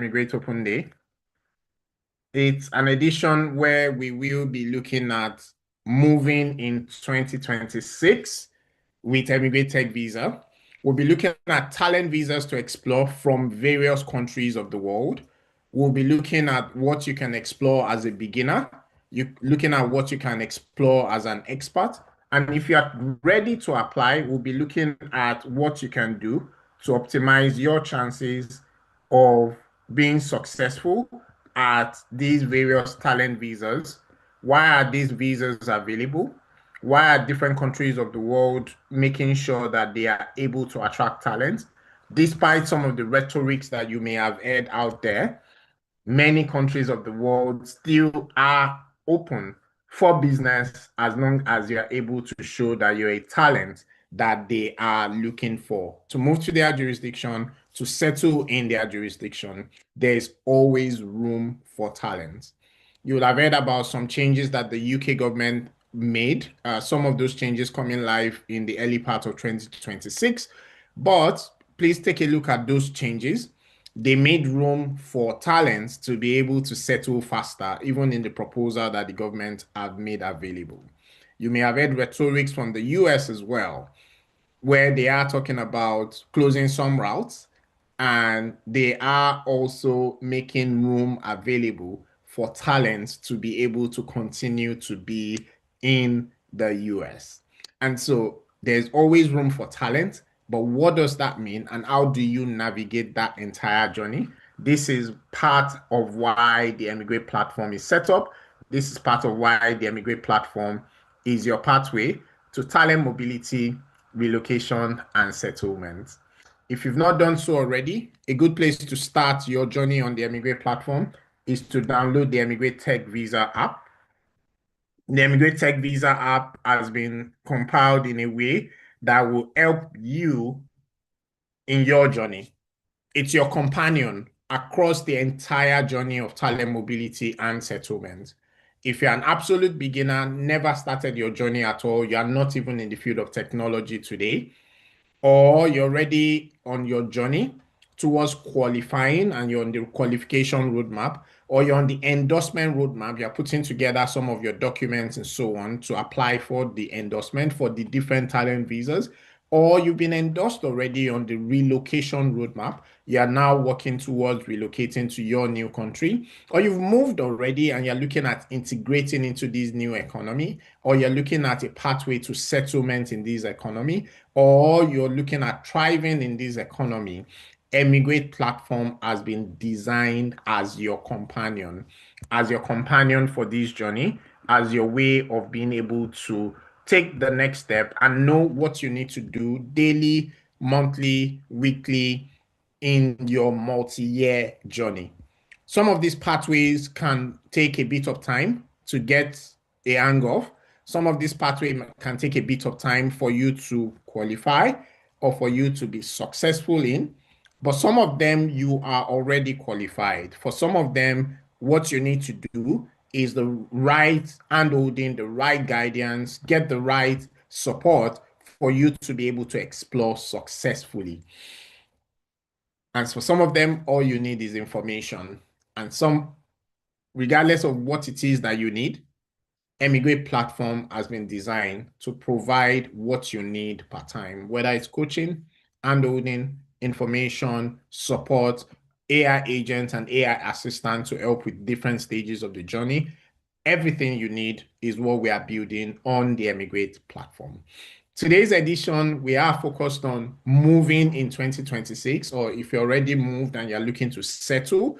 Emigrate Open Day. It's an edition where we will be looking at moving in 2026 with Emigrate Tech Visa. We'll be looking at talent visas to explore from various countries of the world. We'll be looking at what you can explore as a beginner. You're looking at what you can explore as an expert. And if you're ready to apply, we'll be looking at what you can do to optimize your chances of being successful at these various talent visas. Why are these visas available? Why are different countries of the world making sure that they are able to attract talent? Despite some of the rhetorics that you may have heard out there, many countries of the world still are open for business as long as you're able to show that you're a talent that they are looking for to move to their jurisdiction, to settle in their jurisdiction. There's always room for talent. You would have heard about some changes that the UK government made. Some of those changes coming live in the early part of 2026. But please take a look at those changes. They made room for talents to be able to settle faster, even in the proposal that the government have made available. You may have heard rhetorics from the US as well, where they are talking about closing some routes and they are also making room available for talents to be able to continue to be in the US. And so there's always room for talent, but what does that mean and how do you navigate that entire journey? This is part of why the Emigrate platform is set up. This is part of why the Emigrate platform is your pathway to talent mobility, relocation, and settlement. If you've not done so already, a good place to start your journey on the Emigrate platform is to download the Emigrate Tech Visa app. The Emigrate Tech Visa app has been compiled in a way that will help you in your journey. It's your companion across the entire journey of talent mobility and settlement. If you're an absolute beginner, never started your journey at all, you are not even in the field of technology today, or you're already on your journey towards qualifying and you're on the qualification roadmap, or you're on the endorsement roadmap, you're putting together some of your documents and so on to apply for the endorsement for the different talent visas, or you've been endorsed already on the relocation roadmap, you are now working towards relocating to your new country, or you've moved already and you're looking at integrating into this new economy, or you're looking at a pathway to settlement in this economy, or you're looking at thriving in this economy. Emigrate platform has been designed as your companion for this journey, as your way of being able to take the next step and know what you need to do daily, monthly, weekly in your multi-year journey. Some of these pathways can take a bit of time to get a hang of. Some of these pathways can take a bit of time for you to qualify or for you to be successful in. But some of them you are already qualified. For some of them, what you need to do is the right handholding, the right guidance, get the right support for you to be able to explore successfully. And for some of them, all you need is information. And some, regardless of what it is that you need, Emigrate platform has been designed to provide what you need per time, whether it's coaching, handholding, information, support, AI agents, and AI assistant to help with different stages of the journey. Everything you need is what we are building on the Emigrate platform. Today's edition, we are focused on moving in 2026, or if you're already moved and you're looking to settle,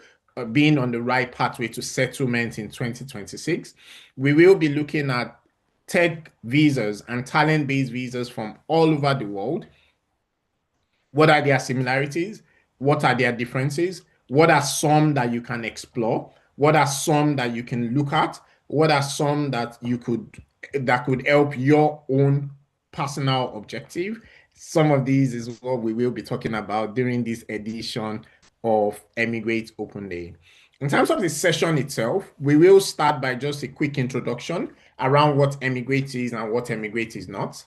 being on the right pathway to settlement in 2026. We will be looking at tech visas and talent-based visas from all over the world. What are their similarities? What are their differences? What are some that you can explore? What are some that you can look at? What are some that could help your own personal objective? Some of these is what we will be talking about during this edition of Emigrate Open Day. In terms of the session itself, we will start by just a quick introduction around what Emigrate is and what Emigrate is not.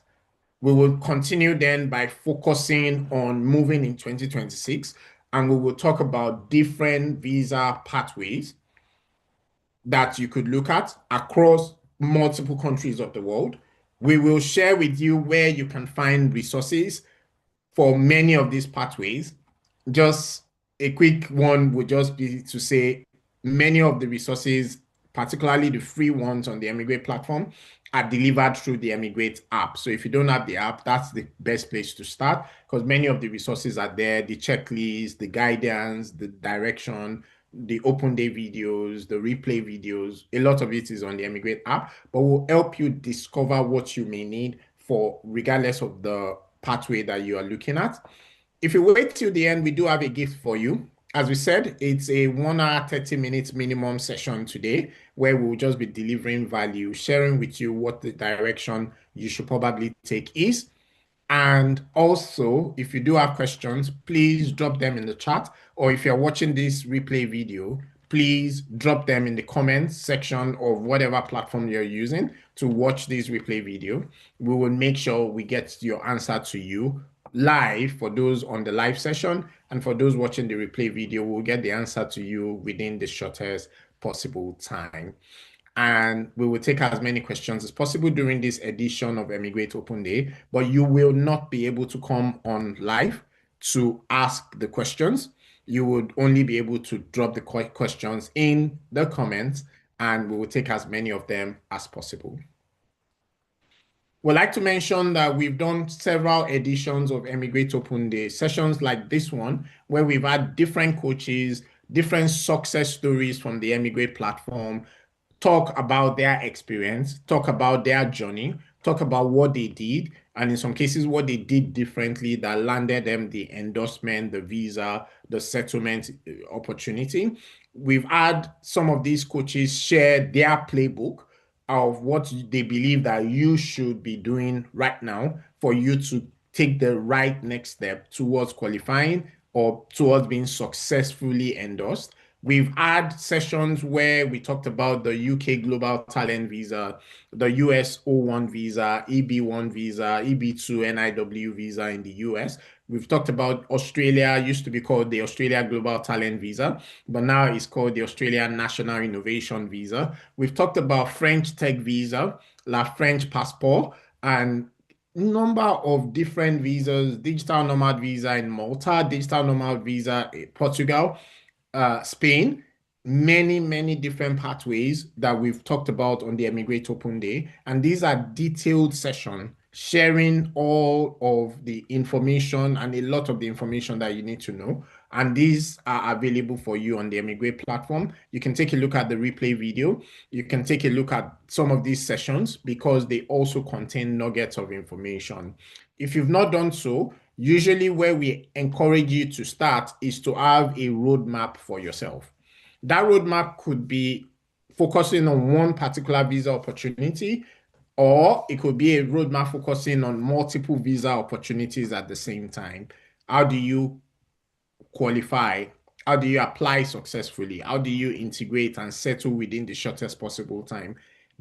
We will continue then by focusing on moving in 2026 and we will talk about different visa pathways that you could look at across multiple countries of the world. We will share with you where you can find resources for many of these pathways. Just a quick one would just be to say many of the resources, particularly the free ones on the Emigrate platform, are delivered through the Emigrate app. So if you don't have the app, that's the best place to start because many of the resources are there, the checklist, the guidance, the direction, the open day videos, the replay videos. A lot of it is on the Emigrate app, but will help you discover what you may need for regardless of the pathway that you are looking at. If you wait till the end, we do have a gift for you. As we said, it's a 1 hour, 30 minutes minimum session today where we'll just be delivering value, sharing with you what the direction you should probably take is. And also, if you do have questions, please drop them in the chat. Or if you're watching this replay video, please drop them in the comments section of whatever platform you're using to watch this replay video. We will make sure we get your answer to you live for those on the live session. And for those watching the replay video, we'll get the answer to you within the shortest possible time. And we will take as many questions as possible during this edition of Emigrate Open Day, but you will not be able to come on live to ask the questions. You would only be able to drop the questions in the comments, and we will take as many of them as possible. We'd like to mention that we've done several editions of Emigrate Open Day, sessions like this one, where we've had different coaches, different success stories from the Emigrate platform, talk about their experience, talk about their journey, talk about what they did, and in some cases, what they did differently that landed them the endorsement, the visa, the settlement opportunity. We've had some of these coaches share their playbook of what they believe that you should be doing right now for you to take the right next step towards qualifying or towards being successfully endorsed. We've had sessions where we talked about the UK Global Talent Visa, the U.S O-1 visa, EB1 visa, EB2 NIW visa in the US. We've talked about Australia, used to be called the Australia Global Talent Visa, but now it's called the Australia National Innovation Visa. We've talked about French Tech Visa, La French Passport, and number of different visas, digital nomad visa in Malta, digital nomad visa in Portugal, Spain, many different pathways that we've talked about on the Emigrate Open Day. And these are detailed sessions sharing all of the information and a lot of the information that you need to know. And these are available for you on the Emigrate platform. You can take a look at the replay video. You can take a look at some of these sessions because they also contain nuggets of information. If you've not done so, usually where we encourage you to start is to have a roadmap for yourself. That roadmap could be focusing on one particular visa opportunity, or it could be a roadmap focusing on multiple visa opportunities at the same time. How do you qualify? How do you apply successfully? How do you integrate and settle within the shortest possible time?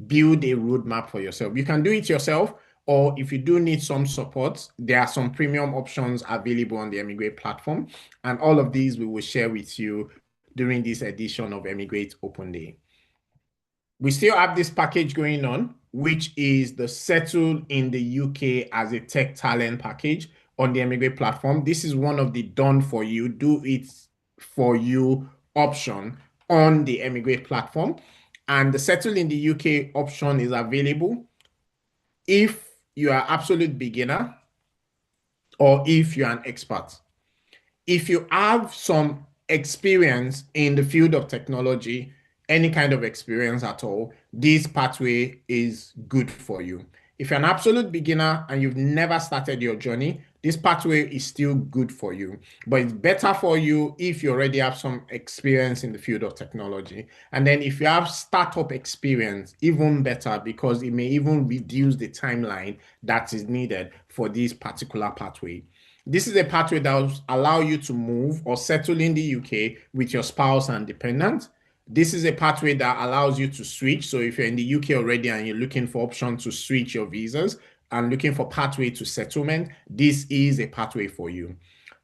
Build a roadmap for yourself. You can do it yourself, or if you do need some support, there are some premium options available on the Emigrate platform. And all of these we will share with you during this edition of Emigrate Open Day. We still have this package going on, which is the Settle in the UK as a Tech Talent package on the Emigrate platform. This is one of the done for you, do it for you option on the Emigrate platform. And the Settle in the UK option is available if you are absolute beginner or if you're an expert. If you have some experience in the field of technology, any kind of experience at all, this pathway is good for you. If you're an absolute beginner and you've never started your journey, this pathway is still good for you. But it's better for you if you already have some experience in the field of technology. And then if you have startup experience, even better, because it may even reduce the timeline that is needed for this particular pathway. This is a pathway that will allow you to move or settle in the UK with your spouse and dependent. This is a pathway that allows you to switch. So if you're in the UK already and you're looking for options to switch your visas and looking for pathway to settlement, this is a pathway for you.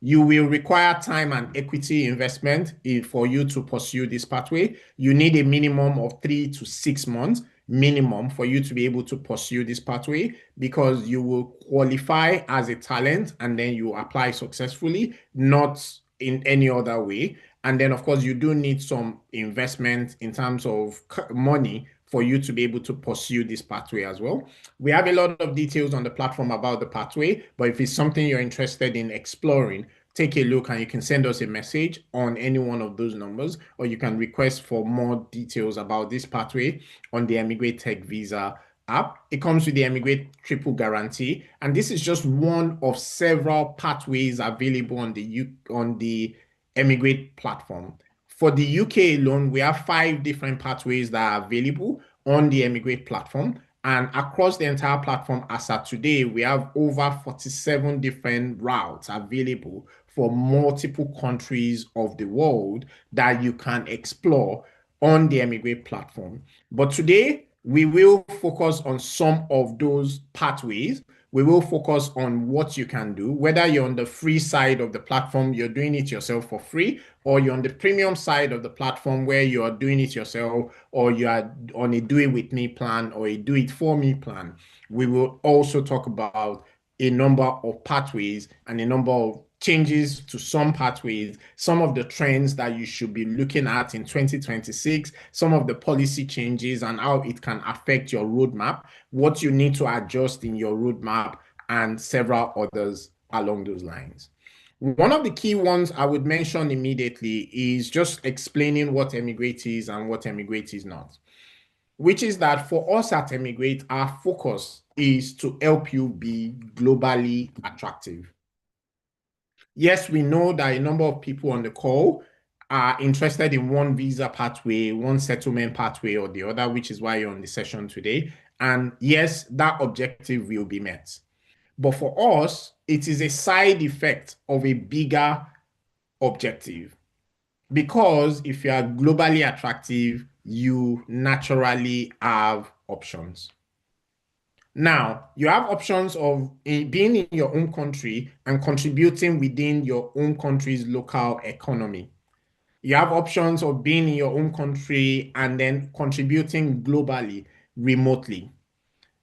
You will require time and equity investment for you to pursue this pathway. You need a minimum of 3 to 6 months minimum for you to be able to pursue this pathway, because you will qualify as a talent and then you apply successfully, not in any other way. And then, of course, you do need some investment in terms of money for you to be able to pursue this pathway as well. We have a lot of details on the platform about the pathway, but if it's something you're interested in exploring, take a look and you can send us a message on any one of those numbers, or you can request for more details about this pathway on the Emigrate Tech Visa app. It comes with the Emigrate Triple Guarantee, and this is just one of several pathways available on the Emigrate platform. For the UK alone, we have 5 different pathways that are available on the Emigrate platform. And across the entire platform, as of today, we have over 47 different routes available for multiple countries of the world that you can explore on the Emigrate platform. But today, we will focus on some of those pathways. We will focus on what you can do, whether you're on the free side of the platform, you're doing it yourself for free, or you're on the premium side of the platform where you are doing it yourself, or you are on a do it with me plan or a do it for me plan. We will also talk about a number of pathways and a number of changes to some pathways, some of the trends that you should be looking at in 2026, some of the policy changes and how it can affect your roadmap, what you need to adjust in your roadmap, and several others along those lines. One of the key ones I would mention immediately is just explaining what Emigrate is and what Emigrate is not, which is that for us at Emigrate, our focus is to help you be globally attractive. Yes, we know that a number of people on the call are interested in one visa pathway, one settlement pathway or the other, which is why you're on the session today. And yes, that objective will be met. But for us, it is a side effect of a bigger objective. Because if you are globally attractive, you naturally have options. Now, you have options of being in your own country and contributing within your own country's local economy. You have options of being in your own country and then contributing globally, remotely.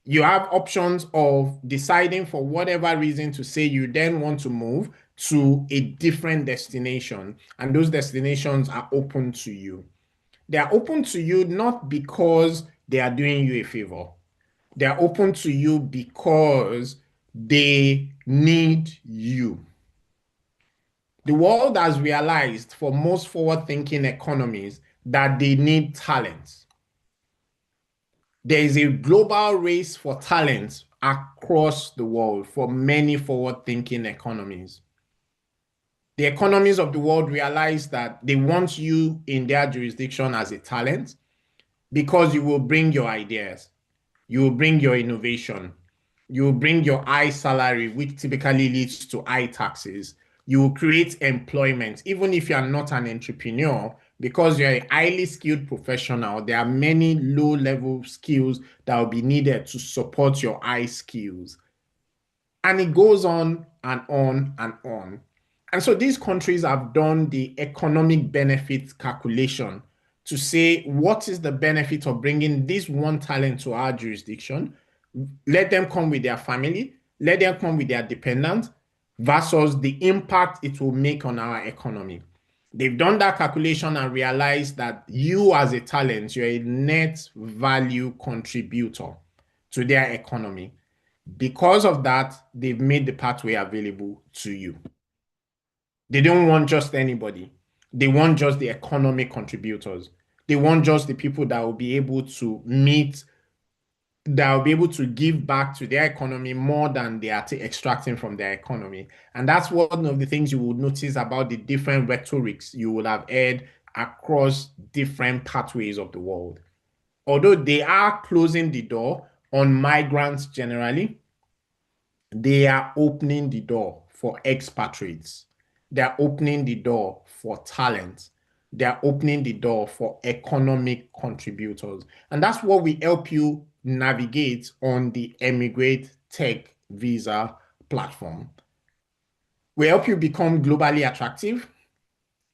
You have options of deciding for whatever reason to say you then want to move to a different destination, and those destinations are open to you. They are open to you not because they are doing you a favor. They are open to you because they need you. The world has realized for most forward-thinking economies that they need talent. There is a global race for talent across the world for many forward-thinking economies. The economies of the world realize that they want you in their jurisdiction as a talent because you will bring your ideas, you will bring your innovation, you will bring your high salary, which typically leads to high taxes. You will create employment, even if you are not an entrepreneur, because you're a highly skilled professional. There are many low-level skills that will be needed to support your high skills. And it goes on and on and on. And so these countries have done the economic benefit calculation to say, what is the benefit of bringing this one talent to our jurisdiction? Let them come with their family, let them come with their dependents, versus the impact it will make on our economy. They've done that calculation and realized that you as a talent, you're a net value contributor to their economy. Because of that, they've made the pathway available to you. They don't want just anybody. They want just the economic contributors. They want just the people that will be able to meet, that will be able to give back to their economy more than they are extracting from their economy. And that's one of the things you would notice about the different rhetorics you will have heard across different pathways of the world. Although they are closing the door on migrants generally, they are opening the door for expatriates. They are opening the door for talent. They are opening the door for economic contributors. And that's what we help you navigate on the Emigrate Tech Visa platform. We help you become globally attractive.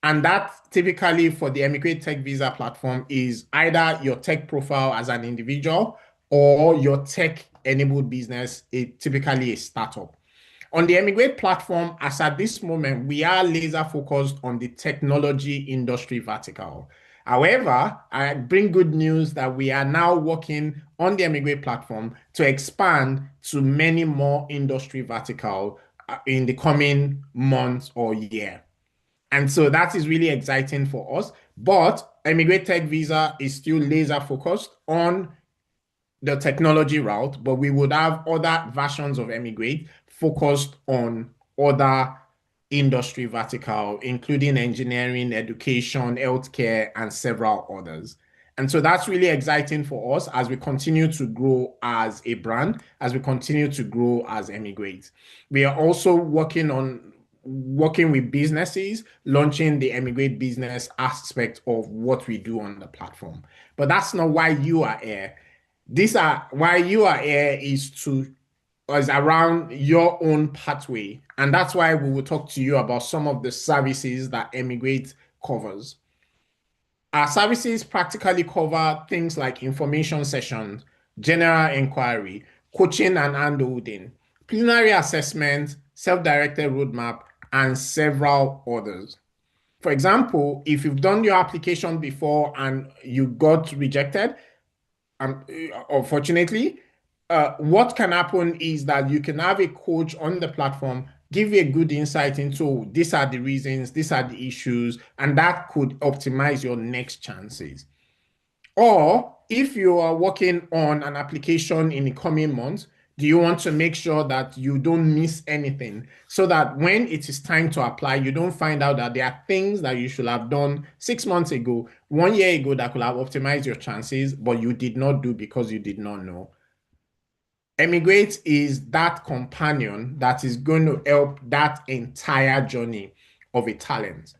And that typically for the Emigrate Tech Visa platform is either your tech profile as an individual or your tech-enabled business, typically a startup. On the Emigrate platform, as at this moment, we are laser focused on the technology industry vertical. However, I bring good news that we are now working on the Emigrate platform to expand to many more industry vertical in the coming months or year. And so that is really exciting for us. But Emigrate Tech Visa is still laser focused on the technology route, but we would have other versions of Emigrate focused on other industry vertical, including engineering, education, healthcare, and several others. And so that's really exciting for us as we continue to grow as a brand, as we continue to grow as Emigrate. We are also working with businesses, launching the Emigrate business aspect of what we do on the platform. But that's not why you are here. Why you are here is around your own pathway. And that's why we will talk to you about some of the services that Emigrate covers. Our services practically cover things like information sessions, general inquiry, coaching and handholding, preliminary assessment, self-directed roadmap, and several others. For example, if you've done your application before and you got rejected, unfortunately, what can happen is that you can have a coach on the platform give you a good insight into these are the reasons, these are the issues, and that could optimize your next chances. Or if you are working on an application in the coming months, do you want to make sure that you don't miss anything so that when it is time to apply, you don't find out that there are things that you should have done 6 months ago, 1 year ago that could have optimized your chances, but you did not do because you did not know. Emigrate is that companion that is going to help that entire journey of a talent.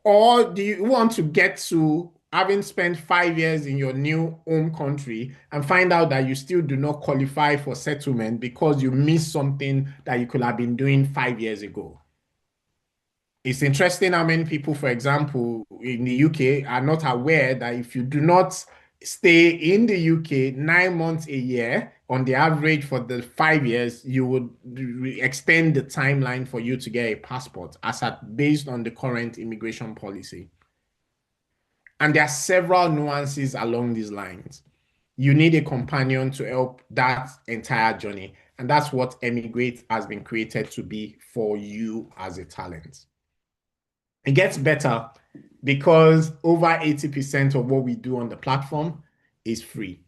Or do you want to get to having spent 5 years in your new home country and find out that you still do not qualify for settlement because you missed something that you could have been doing 5 years ago? It's interesting how many people, for example, in the UK are not aware that if you do not stay in the UK 9 months a year, on the average for the 5 years, you would extend the timeline for you to get a passport based on the current immigration policy. And there are several nuances along these lines. You need a companion to help that entire journey. And that's what Emigrate has been created to be for you as a talent. It gets better because over 80% of what we do on the platform is free.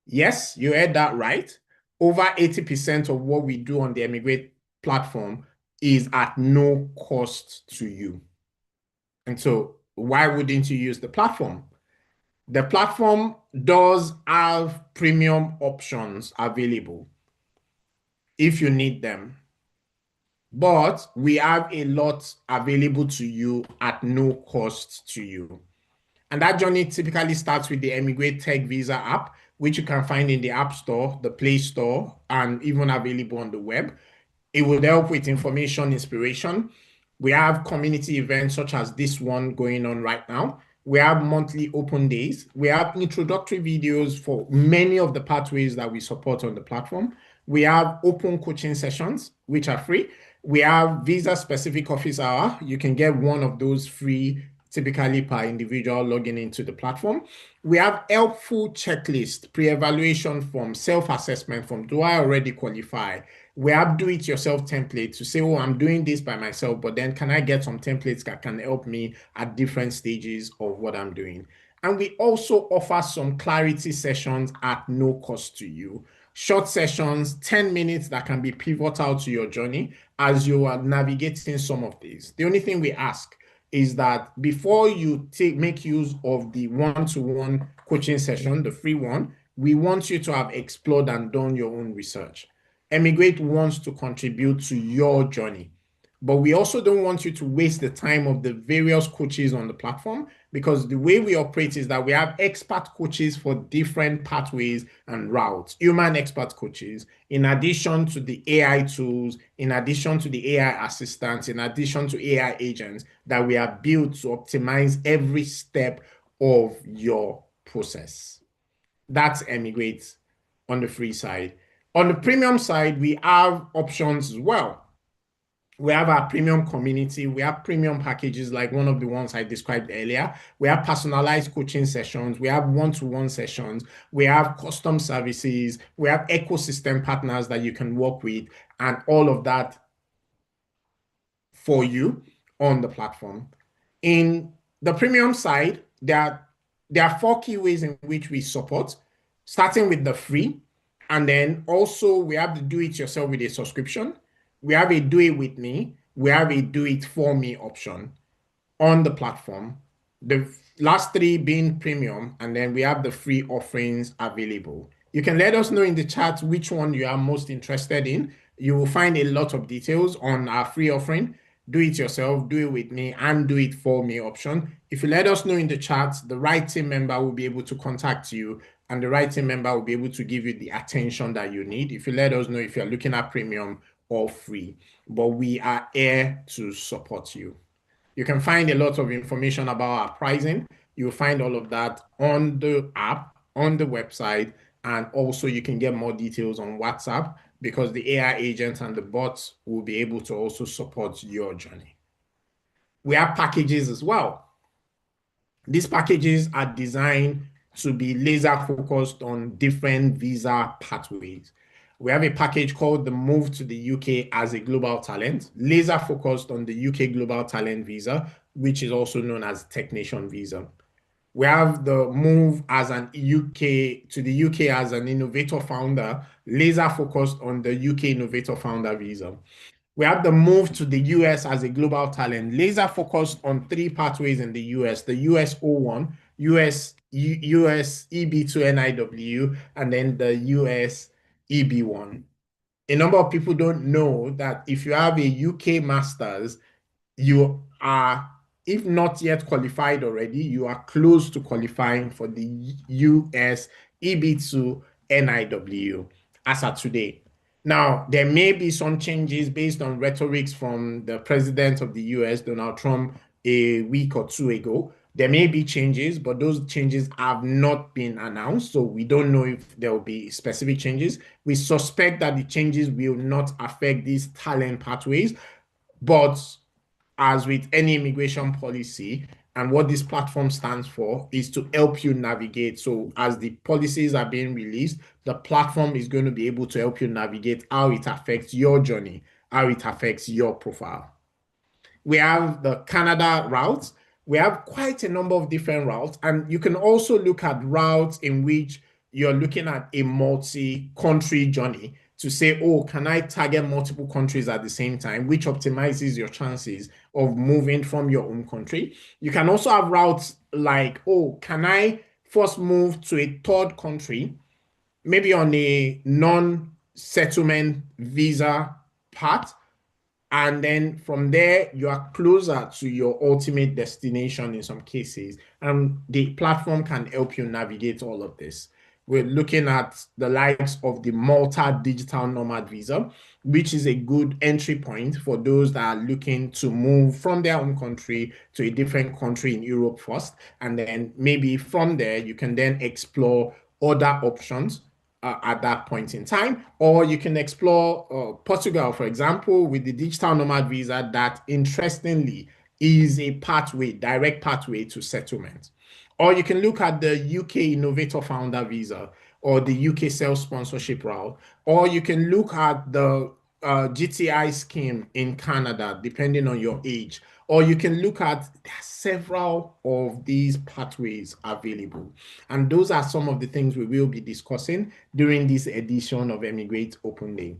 Yes, you heard that right. Over 80% of what we do on the Emigrate platform is at no cost to you. And so why wouldn't you use the platform? The platform does have premium options available if you need them. But we have a lot available to you at no cost to you. And that journey typically starts with the Emigrate Tech Visa app, which you can find in the App Store, the Play Store, and even available on the web. It will help with information inspiration. We have community events such as this one going on right now. We have monthly open days. We have introductory videos for many of the pathways that we support on the platform. We have open coaching sessions, which are free. We have visa-specific office hour. You can get one of those free, typically per individual logging into the platform. We have helpful checklist, pre-evaluation form, self-assessment form. Do I already qualify? We have do-it-yourself template to say, oh, I'm doing this by myself, but then can I get some templates that can help me at different stages of what I'm doing? And we also offer some clarity sessions at no cost to you. Short sessions, 10 minutes that can be pivotal to your journey as you are navigating some of these. The only thing we ask is that before you make use of the one-to-one coaching session, the free one, we want you to have explored and done your own research. Emigrate wants to contribute to your journey. But we also don't want you to waste the time of the various coaches on the platform, because the way we operate is that we have expert coaches for different pathways and routes, human expert coaches, in addition to the AI tools, in addition to the AI assistants, in addition to AI agents that we have built to optimize every step of your process. That's Emigrate on the free side. On the premium side, we have options as well. We have our premium community. We have premium packages like one of the ones I described earlier. We have personalized coaching sessions. We have one-to-one sessions. We have custom services. We have ecosystem partners that you can work with, and all of that for you on the platform. In the premium side, there are four key ways in which we support, starting with the free. And then also we have the do it yourself with a subscription. We have a do it with me. We have a do it for me option on the platform. The last three being premium, and then we have the free offerings available. You can let us know in the chat which one you are most interested in. You will find a lot of details on our free offering, do it yourself, do it with me, and do it for me option. If you let us know in the chat, the right team member will be able to contact you, and the right team member will be able to give you the attention that you need if you let us know if you're looking at premium or free. But we are here to support you. You can find a lot of information about our pricing. You'll find all of that on the app, on the website, and also you can get more details on WhatsApp, because the AI agents and the bots will be able to also support your journey. We have packages as well. These packages are designed to be laser focused on different visa pathways. We have a package called the Move to the UK as a Global Talent, laser focused on the UK Global Talent Visa, which is also known as Technician Visa. We have the Move as an UK to the UK as an Innovator Founder, laser focused on the UK Innovator Founder Visa. We have the Move to the US as a Global Talent, laser focused on three pathways in the US: the US O-1, US EB to NIW, and then the US EB1. A number of people don't know that if you have a UK Masters, you are, if not yet qualified already, you are close to qualifying for the US EB2 NIW as of today. Now, there may be some changes based on rhetorics from the president of the US, Donald Trump, a week or two ago. There may be changes, but those changes have not been announced, so we don't know if there will be specific changes. We suspect that the changes will not affect these talent pathways, but as with any immigration policy, and what this platform stands for is to help you navigate. So as the policies are being released, the platform is going to be able to help you navigate how it affects your journey, how it affects your profile. We have the Canada routes. We have quite a number of different routes, and you can also look at routes in which you're looking at a multi-country journey to say, oh, can I target multiple countries at the same time, which optimizes your chances of moving from your own country. You can also have routes like, oh, can I first move to a third country, maybe on a non-settlement visa path, and then from there, you are closer to your ultimate destination in some cases. And the platform can help you navigate all of this. We're looking at the likes of the Malta Digital Nomad Visa, which is a good entry point for those that are looking to move from their own country to a different country in Europe first. And then maybe from there, you can then explore other options at that point in time, or you can explore Portugal, for example, with the digital nomad visa that interestingly is a pathway, direct pathway to settlement. Or you can look at the UK Innovator Founder visa or the UK self sponsorship route, or you can look at the GTI scheme in Canada, depending on your age, or you can look at several of these pathways available. And those are some of the things we will be discussing during this edition of Emigrate Open Day.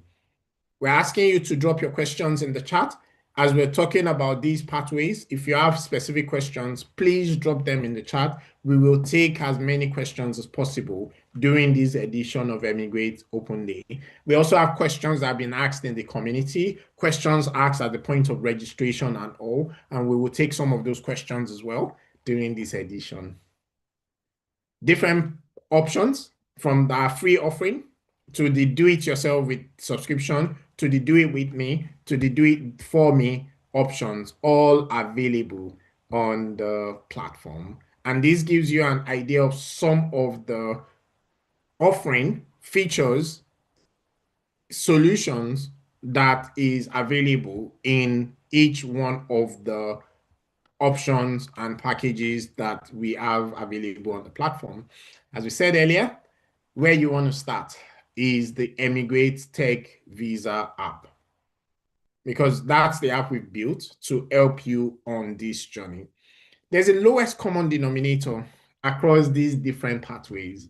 We're asking you to drop your questions in the chat. as we're talking about these pathways, if you have specific questions, please drop them in the chat. We will take as many questions as possible during this edition of Emigrate Open Day. We also have questions that have been asked in the community, questions asked at the point of registration and all, and we will take some of those questions as well during this edition. Different options from our free offering to the do-it-yourself with subscription, to the do-it-with-me, to the do-it-for-me options, all available on the platform. And this gives you an idea of some of the offering features, solutions that is available in each one of the options and packages that we have available on the platform. As we said earlier, where you want to start is the Emigrate Tech Visa app, because that's the app we've built to help you on this journey. There's a lowest common denominator across these different pathways.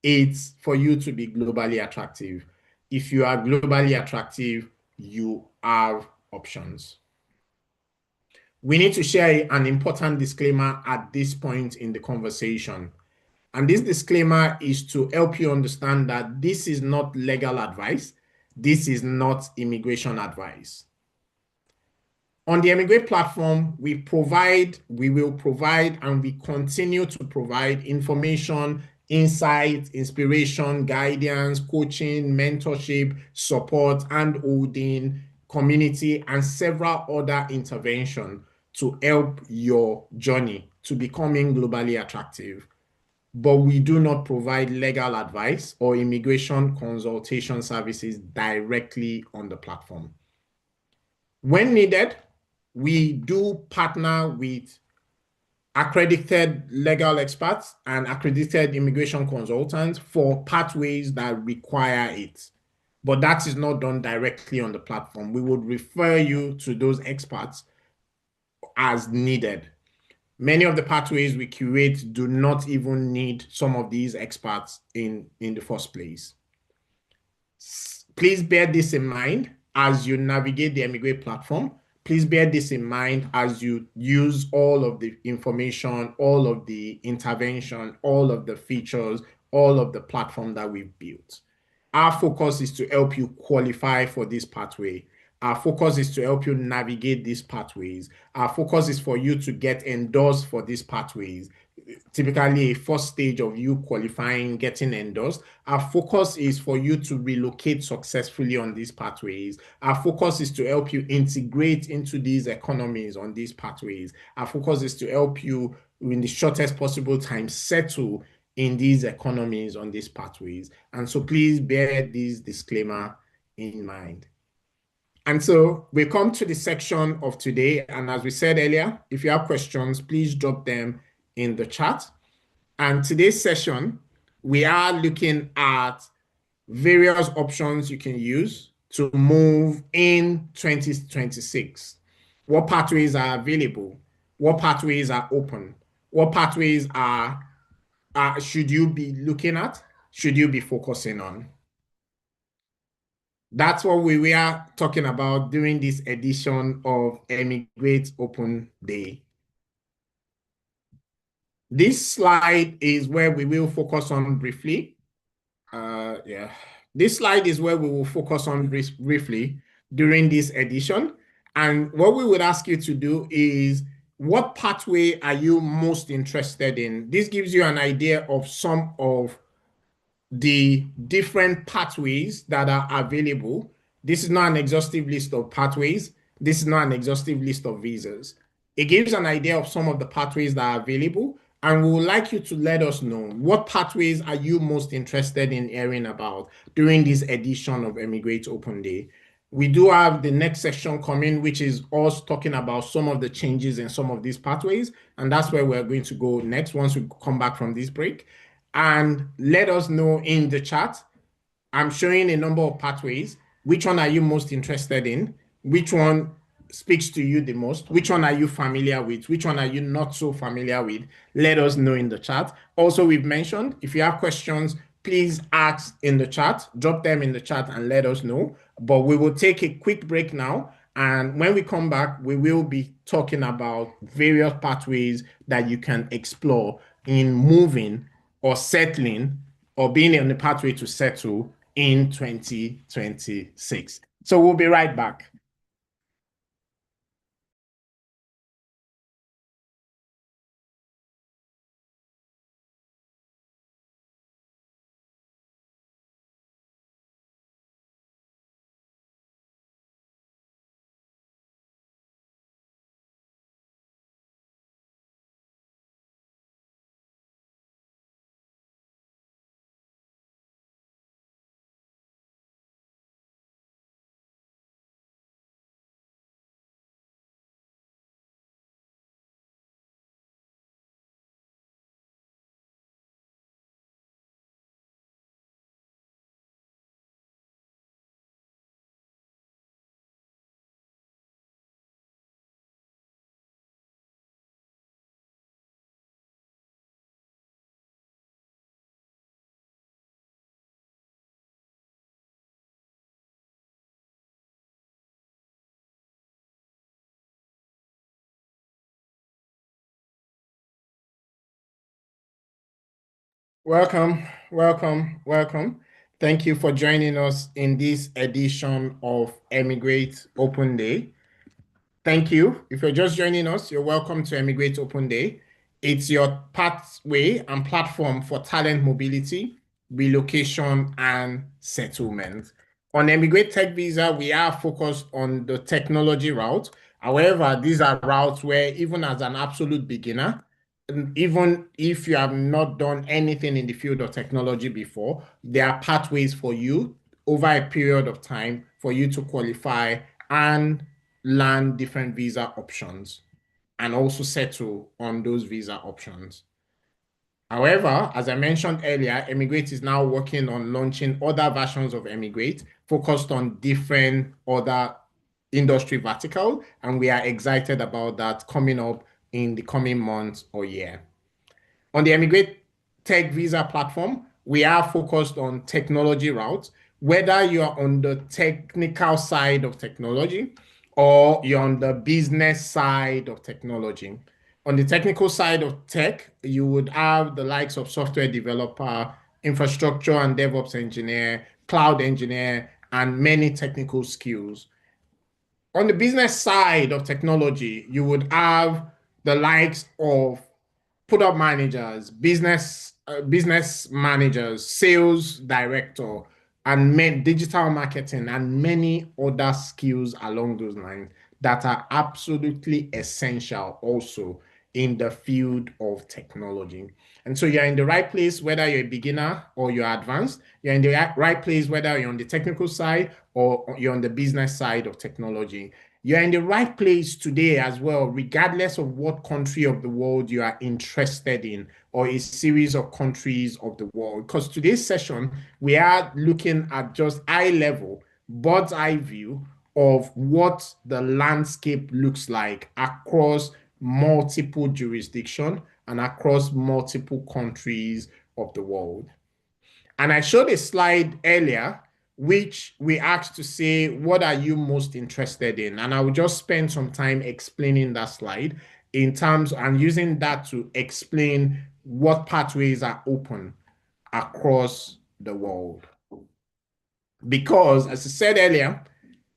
It's for you to be globally attractive. If you are globally attractive, you have options. We need to share an important disclaimer at this point in the conversation. And this disclaimer is to help you understand that this is not legal advice. This is not immigration advice. On the Emigrate platform, we will provide, and we continue to provide information, insight, inspiration, guidance, coaching, mentorship, support, and holding, community, and several other interventions to help your journey to becoming globally attractive. But we do not provide legal advice or immigration consultation services directly on the platform. When needed, we do partner with accredited legal experts and accredited immigration consultants for pathways that require it. But that is not done directly on the platform. We would refer you to those experts as needed. Many of the pathways we curate do not even need some of these experts in the first place. Please bear this in mind as you navigate the Emigrate platform. Please bear this in mind as you use all of the information, all of the intervention, all of the features, all of the platform that we've built. Our focus is to help you qualify for this pathway. Our focus is to help you navigate these pathways. Our focus is for you to get endorsed for these pathways. Typically, a first stage of you qualifying, getting endorsed. Our focus is for you to relocate successfully on these pathways. Our focus is to help you integrate into these economies on these pathways. Our focus is to help you in the shortest possible time settle in these economies on these pathways. And so please bear this disclaimer in mind. And so we come to the section of today. And as we said earlier, if you have questions, please drop them in the chat. And today's session, we are looking at various options you can use to move in 2026. What pathways are available? What pathways are open? What pathways should you be looking at? Should you be focusing on? That's what we were talking about during this edition of Emigrate Open Day. This slide is where we will focus on briefly. This slide is where we will focus on briefly during this edition. And what we would ask you to do is, what pathway are you most interested in? This gives you an idea of some of the different pathways that are available. This is not an exhaustive list of pathways. This is not an exhaustive list of visas. It gives an idea of some of the pathways that are available, and we would like you to let us know what pathways are you most interested in hearing about during this edition of Emigrate Open Day. We do have the next section coming, which is us talking about some of the changes in some of these pathways, and that's where we're going to go next once we come back from this break. And let us know in the chat. I'm showing a number of pathways. Which one are you most interested in? Which one speaks to you the most? Which one are you familiar with? Which one are you not so familiar with? Let us know in the chat. Also, we've mentioned, if you have questions, please ask in the chat, drop them in the chat and let us know. But we will take a quick break now, And when we come back, we will be talking about various pathways that you can explore in moving or settling or being on the pathway to settle in 2026. So we'll be right back. Welcome, welcome, welcome. Thank you for joining us in this edition of Emigrate Open Day. Thank you. If you're just joining us, you're welcome to Emigrate Open Day. It's your pathway and platform for talent mobility, relocation, and settlement. On Emigrate Tech Visa, we are focused on the technology route. However, these are routes where, even as an absolute beginner, even if you have not done anything in the field of technology before, there are pathways for you over a period of time for you to qualify and learn different visa options and also settle on those visa options. However, as I mentioned earlier, Emigrate is now working on launching other versions of Emigrate focused on different other industry vertical, and we are excited about that coming up in the coming months or year. On the Emigrate Tech Visa platform, we are focused on technology routes, whether you're on the technical side of technology or you're on the business side of technology. On the technical side of tech, you would have the likes of software developer, infrastructure and DevOps engineer, cloud engineer, and many technical skills. On the business side of technology, you would have the likes of product managers, business managers, sales director, and digital marketing, and many other skills along those lines that are absolutely essential also in the field of technology. And so you're in the right place, whether you're a beginner or you're advanced. You're in the right place, whether you're on the technical side or you're on the business side of technology. You're in the right place today as well, regardless of what country of the world you are interested in or a series of countries of the world. Because today's session, we are looking at just eye level, bird's eye view of what the landscape looks like across multiple jurisdictions and across multiple countries of the world. And I showed a slide earlier, which we asked to say, what are you most interested in? And I will just spend some time explaining that slide in terms and using that to explain what pathways are open across the world. Because, as I said earlier,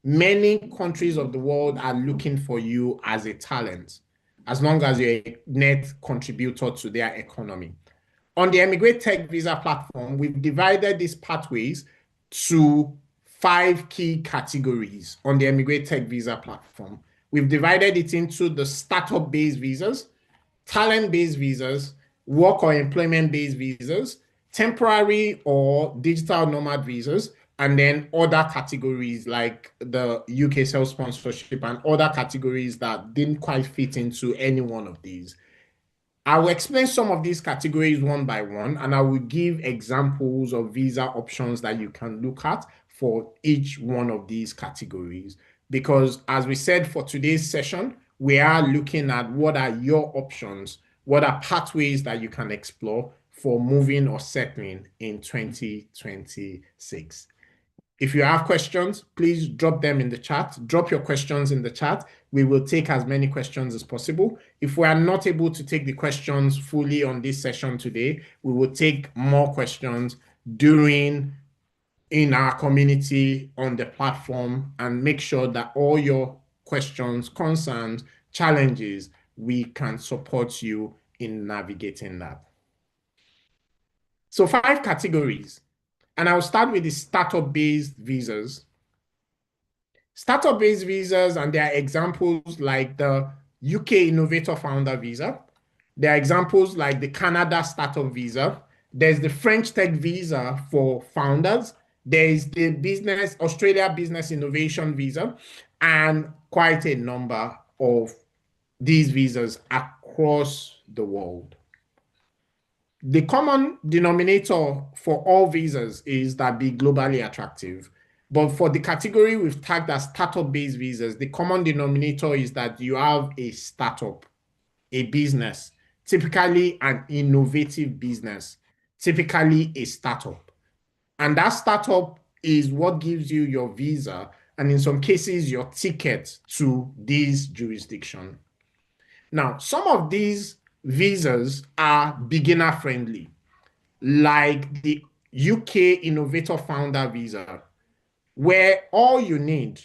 many countries of the world are looking for you as a talent, as long as you're a net contributor to their economy. On the Emigrate Tech Visa platform, we've divided these pathways to 5 key categories on the Emigrate Tech Visa platform. We've divided it into the startup-based visas, talent-based visas, work or employment-based visas, temporary or digital nomad visas, and then other categories like the UK self-sponsorship and other categories that didn't quite fit into any one of these. I will explain some of these categories one by one, and I will give examples of visa options that you can look at for each one of these categories. Because as we said for today's session, we are looking at what are your options, what are pathways that you can explore for moving or settling in 2026. If you have questions, please drop them in the chat. Drop your questions in the chat. We will take as many questions as possible. If we are not able to take the questions fully on this session today, we will take more questions during in our community on the platform and make sure that all your questions, concerns, challenges, we can support you in navigating that. So 5 categories. And I'll start with the startup-based visas. Startup-based visas, and there are examples like the UK Innovator Founder Visa. There are examples like the Canada Startup Visa. There's the French Tech Visa for founders. There is the Australia Business Innovation Visa, and quite a number of these visas across the world. The common denominator for all visas is that be globally attractive. But for the category we've tagged as startup-based visas, the common denominator is that you have a startup, a business, typically an innovative business, typically a startup. And that startup is what gives you your visa, and in some cases, your ticket to this jurisdiction. Now, some of these visas are beginner friendly, like the UK Innovator Founder Visa, where all you need,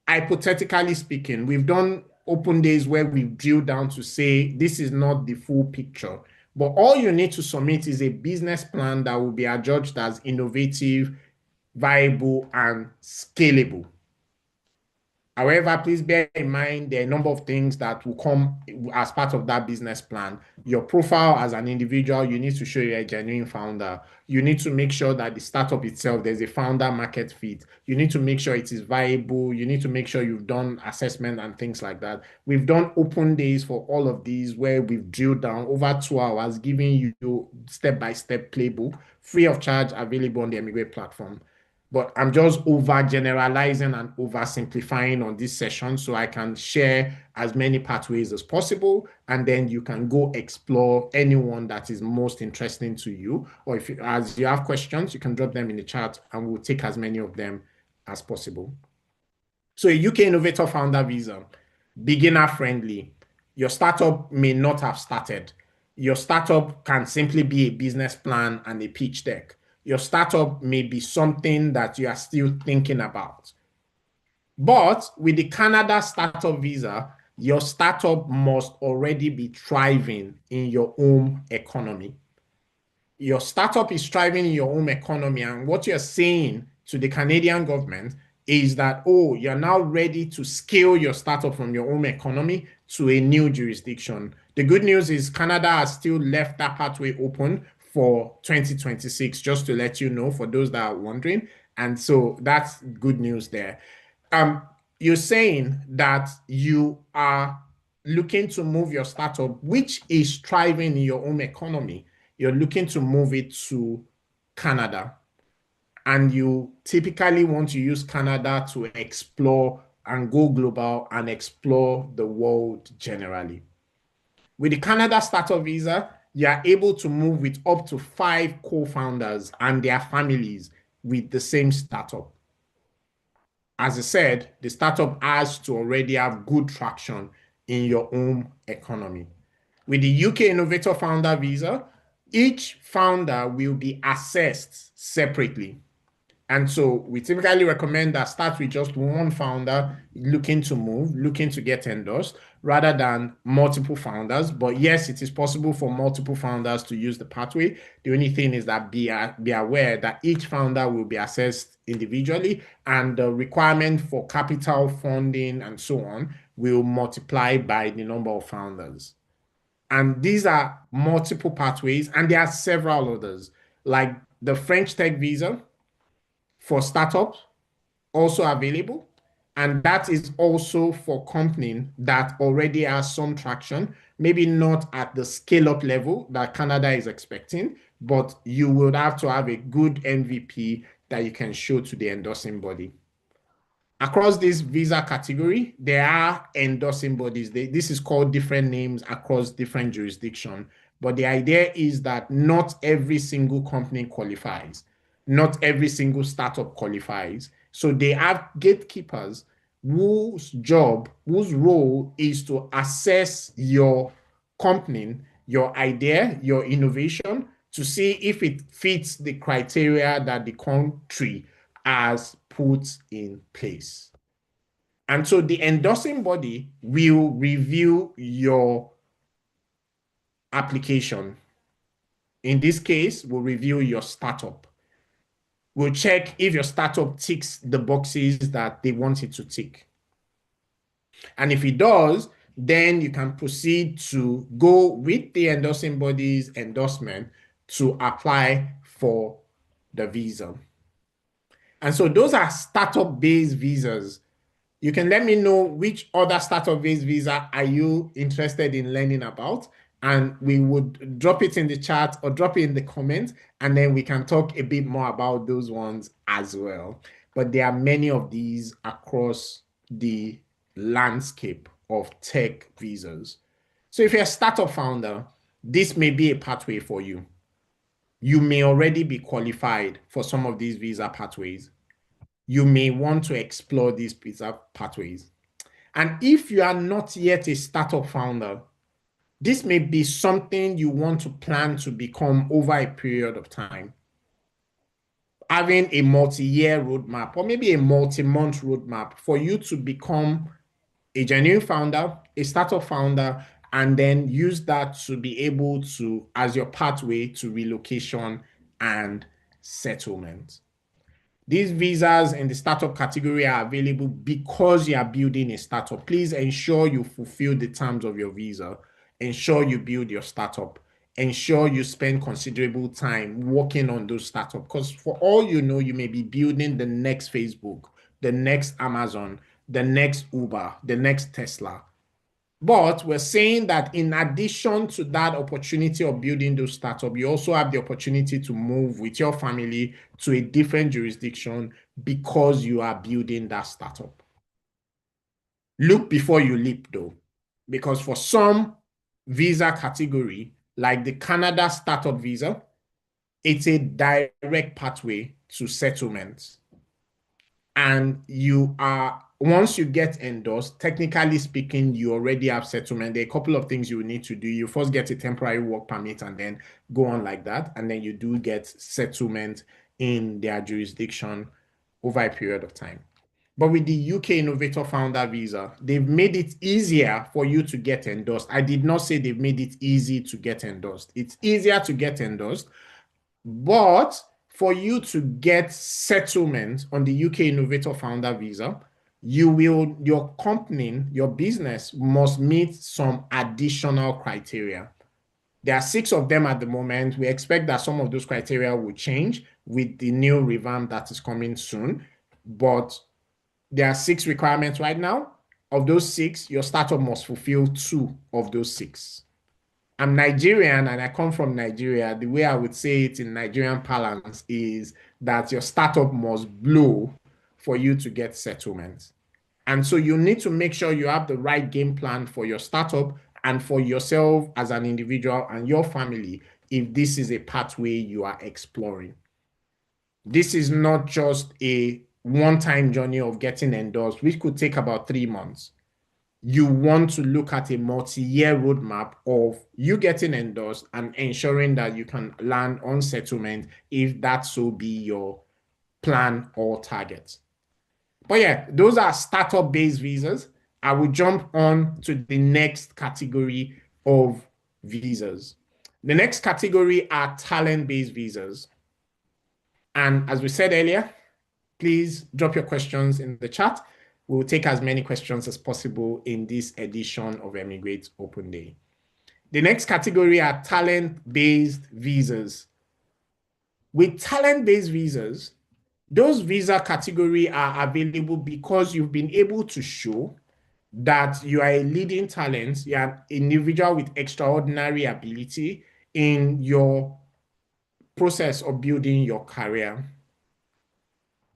hypothetically speaking, we've done open days where we've drilled down to say this is not the full picture, but all you need to submit is a business plan that will be adjudged as innovative, viable, and scalable. However, please bear in mind there are a number of things that will come as part of that business plan. Your profile as an individual, you need to show you're a genuine founder. You need to make sure that the startup itself, there's a founder market fit. You need to make sure it is viable. You need to make sure you've done assessment and things like that. We've done open days for all of these where we've drilled down over 2 hours, giving you step-by-step playbook, free of charge, available on the Emigrate platform. But I'm just over generalizing and oversimplifying on this session so I can share as many pathways as possible. And then you can go explore anyone that is most interesting to you. Or if as you have questions, you can drop them in the chat and we'll take as many of them as possible. So a UK Innovator Founder Visa, beginner friendly. Your startup may not have started. Your startup can simply be a business plan and a pitch deck. Your startup may be something that you are still thinking about. But with the Canada Startup Visa, your startup must already be thriving in your home economy. Your startup is thriving in your home economy, and what you're saying to the Canadian government is that, oh, you're now ready to scale your startup from your home economy to a new jurisdiction. The good news is Canada has still left that pathway open for 2026, just to let you know, for those that are wondering. And so that's good news there. You're saying that you are looking to move your startup, which is thriving in your home economy. You're looking to move it to Canada. And you typically want to use Canada to explore and go global and explore the world generally. With the Canada Startup Visa, you are able to move with up to 5 co-founders and their families with the same startup. As I said, the startup has to already have good traction in your home economy. With the UK Innovator Founder Visa, each founder will be assessed separately. And so we typically recommend that start with just one founder looking to move, looking to get endorsed, rather than multiple founders. But yes, it is possible for multiple founders to use the pathway. The only thing is that be aware that each founder will be assessed individually, and the requirement for capital funding and so on will multiply by the number of founders. And these are multiple pathways, and there are several others, like the French Tech Visa for startups, also available. And that is also for companies that already has some traction, maybe not at the scale-up level that Canada is expecting, but you would have to have a good MVP that you can show to the endorsing body. Across this visa category, there are endorsing bodies. This is called different names across different jurisdictions. But the idea is that not every single company qualifies. Not every single startup qualifies. So they have gatekeepers whose role is to assess your company, your idea, your innovation to see if it fits the criteria that the country has put in place. And so the endorsing body will review your application. In this case, we'll review your startup. We'll check if your startup ticks the boxes that they want it to tick. And if it does, then you can proceed to go with the endorsing body's endorsement to apply for the visa. And so those are startup-based visas. You can let me know which other startup-based visa are you interested in learning about, and we would drop it in the chat or drop it in the comments, and then we can talk a bit more about those ones as well. But there are many of these across the landscape of tech visas. So if you're a startup founder, this may be a pathway for you. You may already be qualified for some of these visa pathways. You may want to explore these visa pathways. And if you are not yet a startup founder, this may be something you want to plan to become over a period of time. Having a multi-year roadmap or maybe a multi-month roadmap for you to become a genuine founder, a startup founder, and then use that to be able to, as your pathway to relocation and settlement. These visas in the startup category are available because you are building a startup. Please ensure you fulfill the terms of your visa. Ensure you build your startup. Ensure you spend considerable time working on those startups. Because for all you know, you may be building the next Facebook, the next Amazon, the next Uber, the next Tesla. But we're saying that in addition to that opportunity of building those startups, you also have the opportunity to move with your family to a different jurisdiction because you are building that startup. Look before you leap, though, because for some visa category, like the Canada startup visa, it's a direct pathway to settlement. And you are, once you get endorsed, technically speaking, you already have settlement. There are a couple of things you need to do. You first get a temporary work permit and then go on like that. And then you do get settlement in their jurisdiction over a period of time. But with the UK Innovator Founder Visa, they've made it easier for you to get endorsed. I did not say they've made it easy to get endorsed. It's easier to get endorsed, but for you to get settlement on the UK Innovator Founder Visa, your company, your business must meet some additional criteria. There are 6 of them at the moment. We expect that some of those criteria will change with the new revamp that is coming soon. But there are 6 requirements right now. Of those 6, your startup must fulfill 2 of those 6. I'm Nigerian and I come from Nigeria. The way I would say it in Nigerian parlance is that your startup must blow for you to get settlement. And so you need to make sure you have the right game plan for your startup and for yourself as an individual and your family if this is a pathway you are exploring. This is not just a one-time journey of getting endorsed, which could take about 3 months. You want to look at a multi-year roadmap of you getting endorsed and ensuring that you can land on settlement if that so be your plan or target. But yeah, those are startup-based visas. I will jump on to the next category of visas. The next category are talent-based visas. And as we said earlier, please drop your questions in the chat. We'll take as many questions as possible in this edition of Emigrate Open Day. The next category are talent-based visas. With talent-based visas, those visa category are available because you've been able to show that you are a leading talent, you are an individual with extraordinary ability in your process of building your career.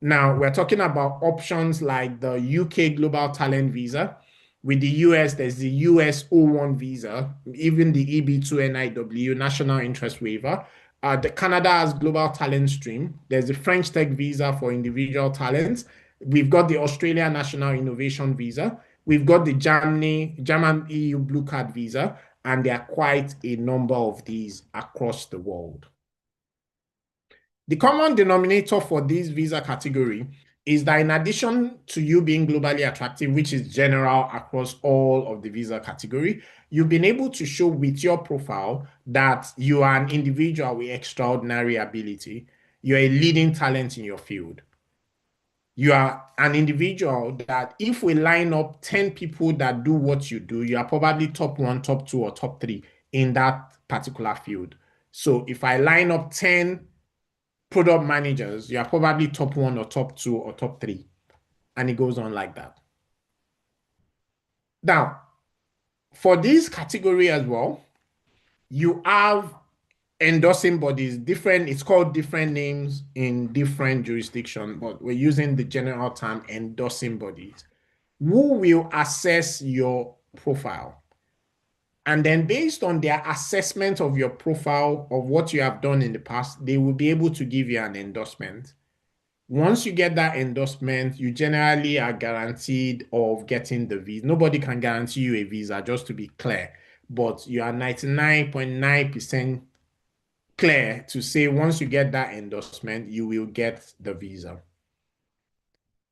Now, we're talking about options like the UK Global Talent Visa. With the US, there's the U.S. O-1 visa, even the EB2 NIW, National Interest Waiver. The Canada has Global Talent Stream. There's the French Tech Visa for individual talents. We've got the Australia National Innovation Visa. We've got the German EU Blue Card Visa, and there are quite a number of these across the world. The common denominator for this visa category is that in addition to you being globally attractive, which is general across all of the visa category, you've been able to show with your profile that you are an individual with extraordinary ability. You're a leading talent in your field. You are an individual that if we line up 10 people that do what you do, you are probably top one, top two, or top three in that particular field. So if I line up 10 product managers, you are probably top one or top two or top three. And it goes on like that. Now, for this category as well, you have endorsing bodies, different, it's called different names in different jurisdictions, but we're using the general term endorsing bodies, who will assess your profile. And then based on their assessment of your profile, of what you have done in the past, they will be able to give you an endorsement. Once you get that endorsement, you generally are guaranteed of getting the visa. Nobody can guarantee you a visa, just to be clear, but you are 99.9% clear to say once you get that endorsement, you will get the visa.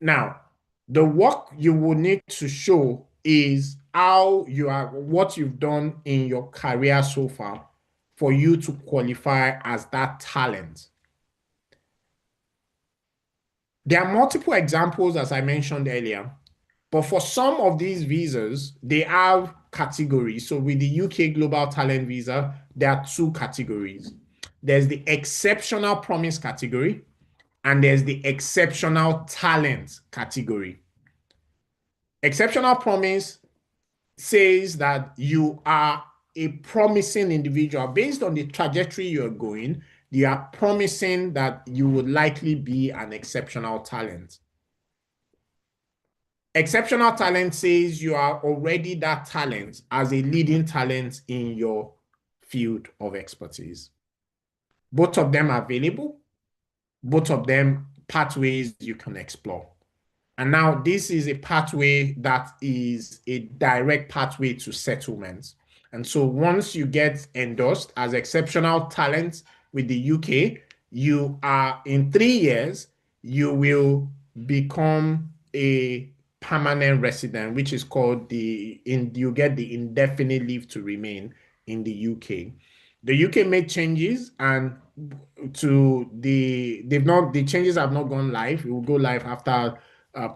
Now, the work you will need to show is how you are, what you've done in your career so far for you to qualify as that talent. There are multiple examples, as I mentioned earlier, but for some of these visas, they have categories. So with the UK Global Talent Visa, there are two categories. There's the exceptional promise category, and there's the exceptional talent category. Exceptional promise says that you are a promising individual based on the trajectory you're going. You are promising that you would likely be an exceptional talent. Exceptional talent says you are already that talent as a leading talent in your field of expertise. Both of them are available. Both of them pathways you can explore. And now this is a pathway that is a direct pathway to settlement. And so once you get endorsed as exceptional talent with the UK, you are in 3 years, you will become a permanent resident, which is called you get the indefinite leave to remain in the UK. The UK made changes, and the changes have not gone live. It will go live after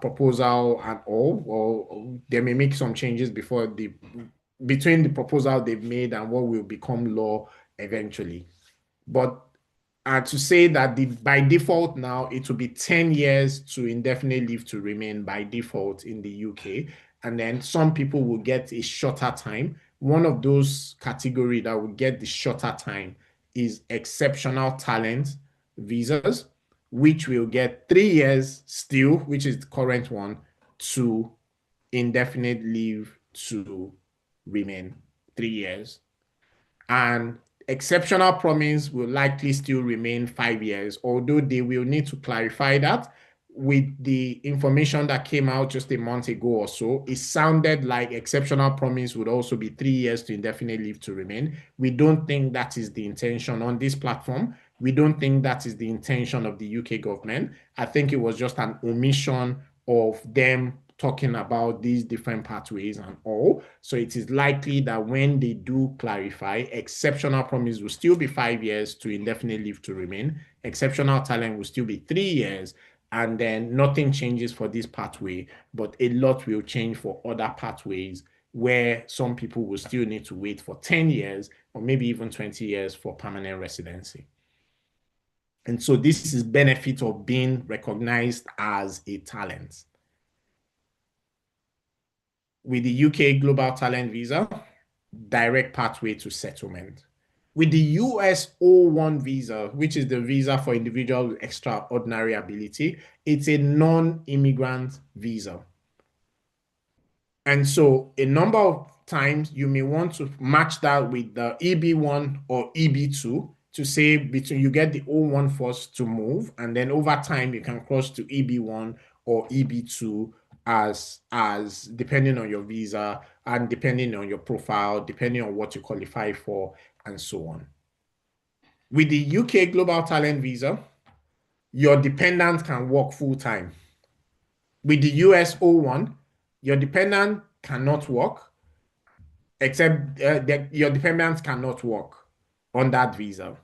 proposal and all, or they may make some changes between the proposal they've made and what will become law eventually. But to say that by default now, it will be 10 years to indefinite leave to remain by default in the UK. And then some people will get a shorter time. One of those categories that will get the shorter time is exceptional talent visas, which will get 3 years still, which is the current one, to indefinite leave to remain 3 years. And exceptional promise will likely still remain 5 years, although they will need to clarify that. With the information that came out just a month ago or so, it sounded like exceptional promise would also be 3 years to indefinite leave to remain. We don't think that is the intention on this platform. We don't think that is the intention of the UK government. I think it was just an omission of them talking about these different pathways and all. So it is likely that when they do clarify, exceptional promise will still be 5 years to indefinite leave to remain. Exceptional talent will still be 3 years. And then nothing changes for this pathway, but a lot will change for other pathways where some people will still need to wait for 10 years or maybe even 20 years for permanent residency. And so this is benefit of being recognized as a talent. With the UK Global Talent Visa, direct pathway to settlement. With the U.S. O-1 visa, which is the visa for individuals with extraordinary ability, it's a non-immigrant visa. And so a number of times you may want to match that with the EB1 or EB2 to say between you get the O1 first to move, and then over time you can cross to EB1 or EB2 as depending on your visa and depending on your profile, depending on what you qualify for, and so on. With the UK Global Talent Visa, your dependent can work full-time. With the US O-1, your dependent cannot work, except your dependents cannot work on that visa.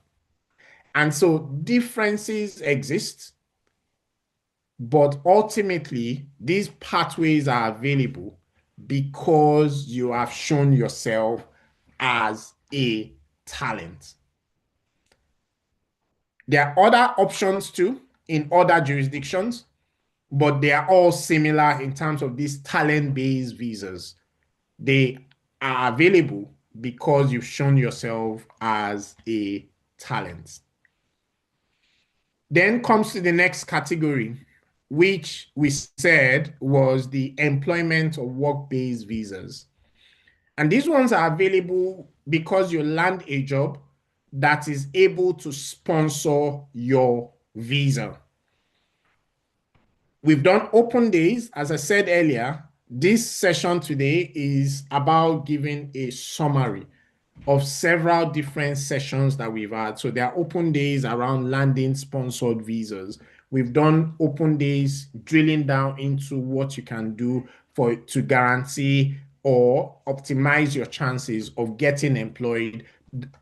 And so differences exist, but ultimately these pathways are available because you have shown yourself as a talent. There are other options too in other jurisdictions, but they are all similar in terms of these talent-based visas. They are available because you've shown yourself as a talent. Then comes to the next category, which we said was the employment or work-based visas. And these ones are available because you land a job that is able to sponsor your visa. We've done open days. As I said earlier, this session today is about giving a summary of several different sessions that we've had. So there are open days around landing sponsored visas. We've done open days drilling down into what you can do to guarantee or optimize your chances of getting employed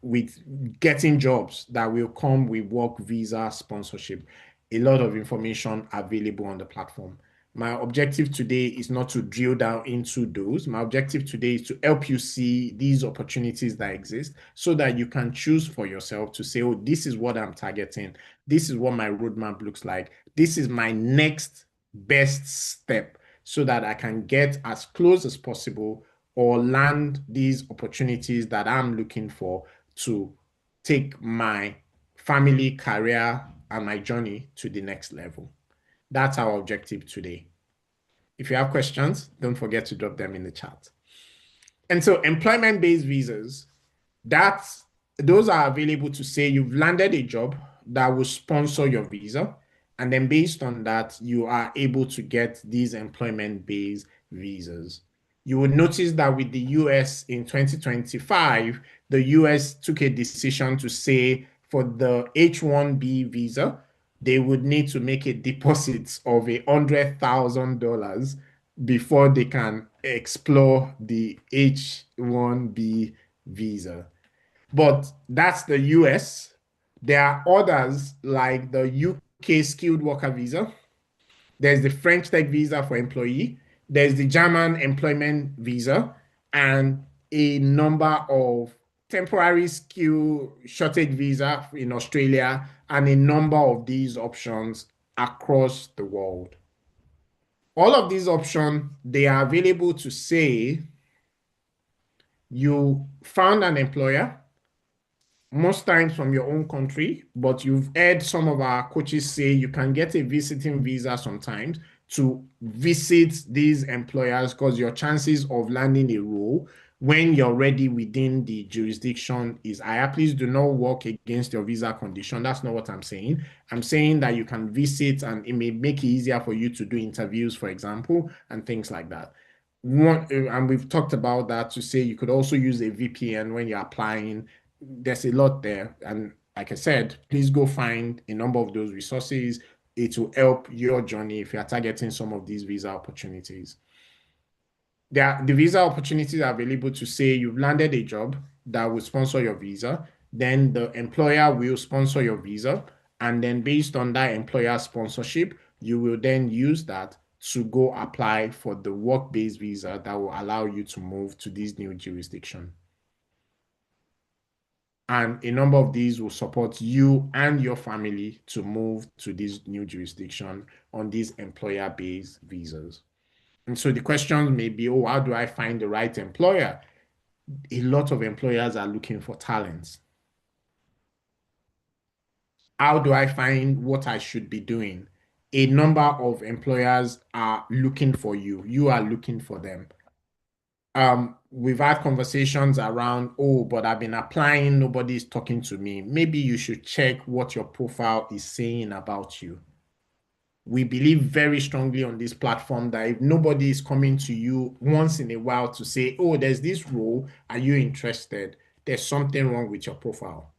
with getting jobs that will come with work visa sponsorship. A lot of information available on the platform. My objective today is not to drill down into those. My objective today is to help you see these opportunities that exist so that you can choose for yourself to say, oh, this is what I'm targeting. This is what my roadmap looks like. This is my next best step so that I can get as close as possible or land these opportunities that I'm looking for to take my family, career, and my journey to the next level. That's our objective today. If you have questions, don't forget to drop them in the chat. And so employment-based visas, those are available to say you've landed a job that will sponsor your visa. And then based on that, you are able to get these employment-based visas. You will notice that with the US in 2025, the US took a decision to say for the H-1B visa, they would need to make a deposit of $100,000 before they can explore the H-1B visa. But that's the US. There are others like the UK skilled worker visa. There's the French tech visa for employee. There's the German employment visa and a number of temporary skill shortage visa in Australia and a number of these options across the world. All of these options, they are available to say you found an employer, most times from your own country, but you've heard some of our coaches say you can get a visiting visa sometimes to visit these employers because your chances of landing a role when you're already within the jurisdiction is higher. Please do not work against your visa condition. That's not what I'm saying. I'm saying that you can visit and it may make it easier for you to do interviews, for example, and things like that. And we've talked about that to say you could also use a VPN when you're applying. There's a lot there. And like I said, please go find a number of those resources. It will help your journey if you're targeting some of these visa opportunities. The visa opportunities are available to say you've landed a job that will sponsor your visa. Then the employer will sponsor your visa. And then based on that employer sponsorship, you will then use that to go apply for the work-based visa that will allow you to move to this new jurisdiction. And a number of these will support you and your family to move to this new jurisdiction on these employer-based visas. And so the question may be, oh, how do I find the right employer? A lot of employers are looking for talents. How do I find what I should be doing? A number of employers are looking for you. You are looking for them. We've had conversations around, oh, but I've been applying, nobody's talking to me. Maybe you should check what your profile is saying about you. We believe very strongly on this platform that if nobody is coming to you once in a while to say, oh, there's this role, are you interested? There's something wrong with your profile,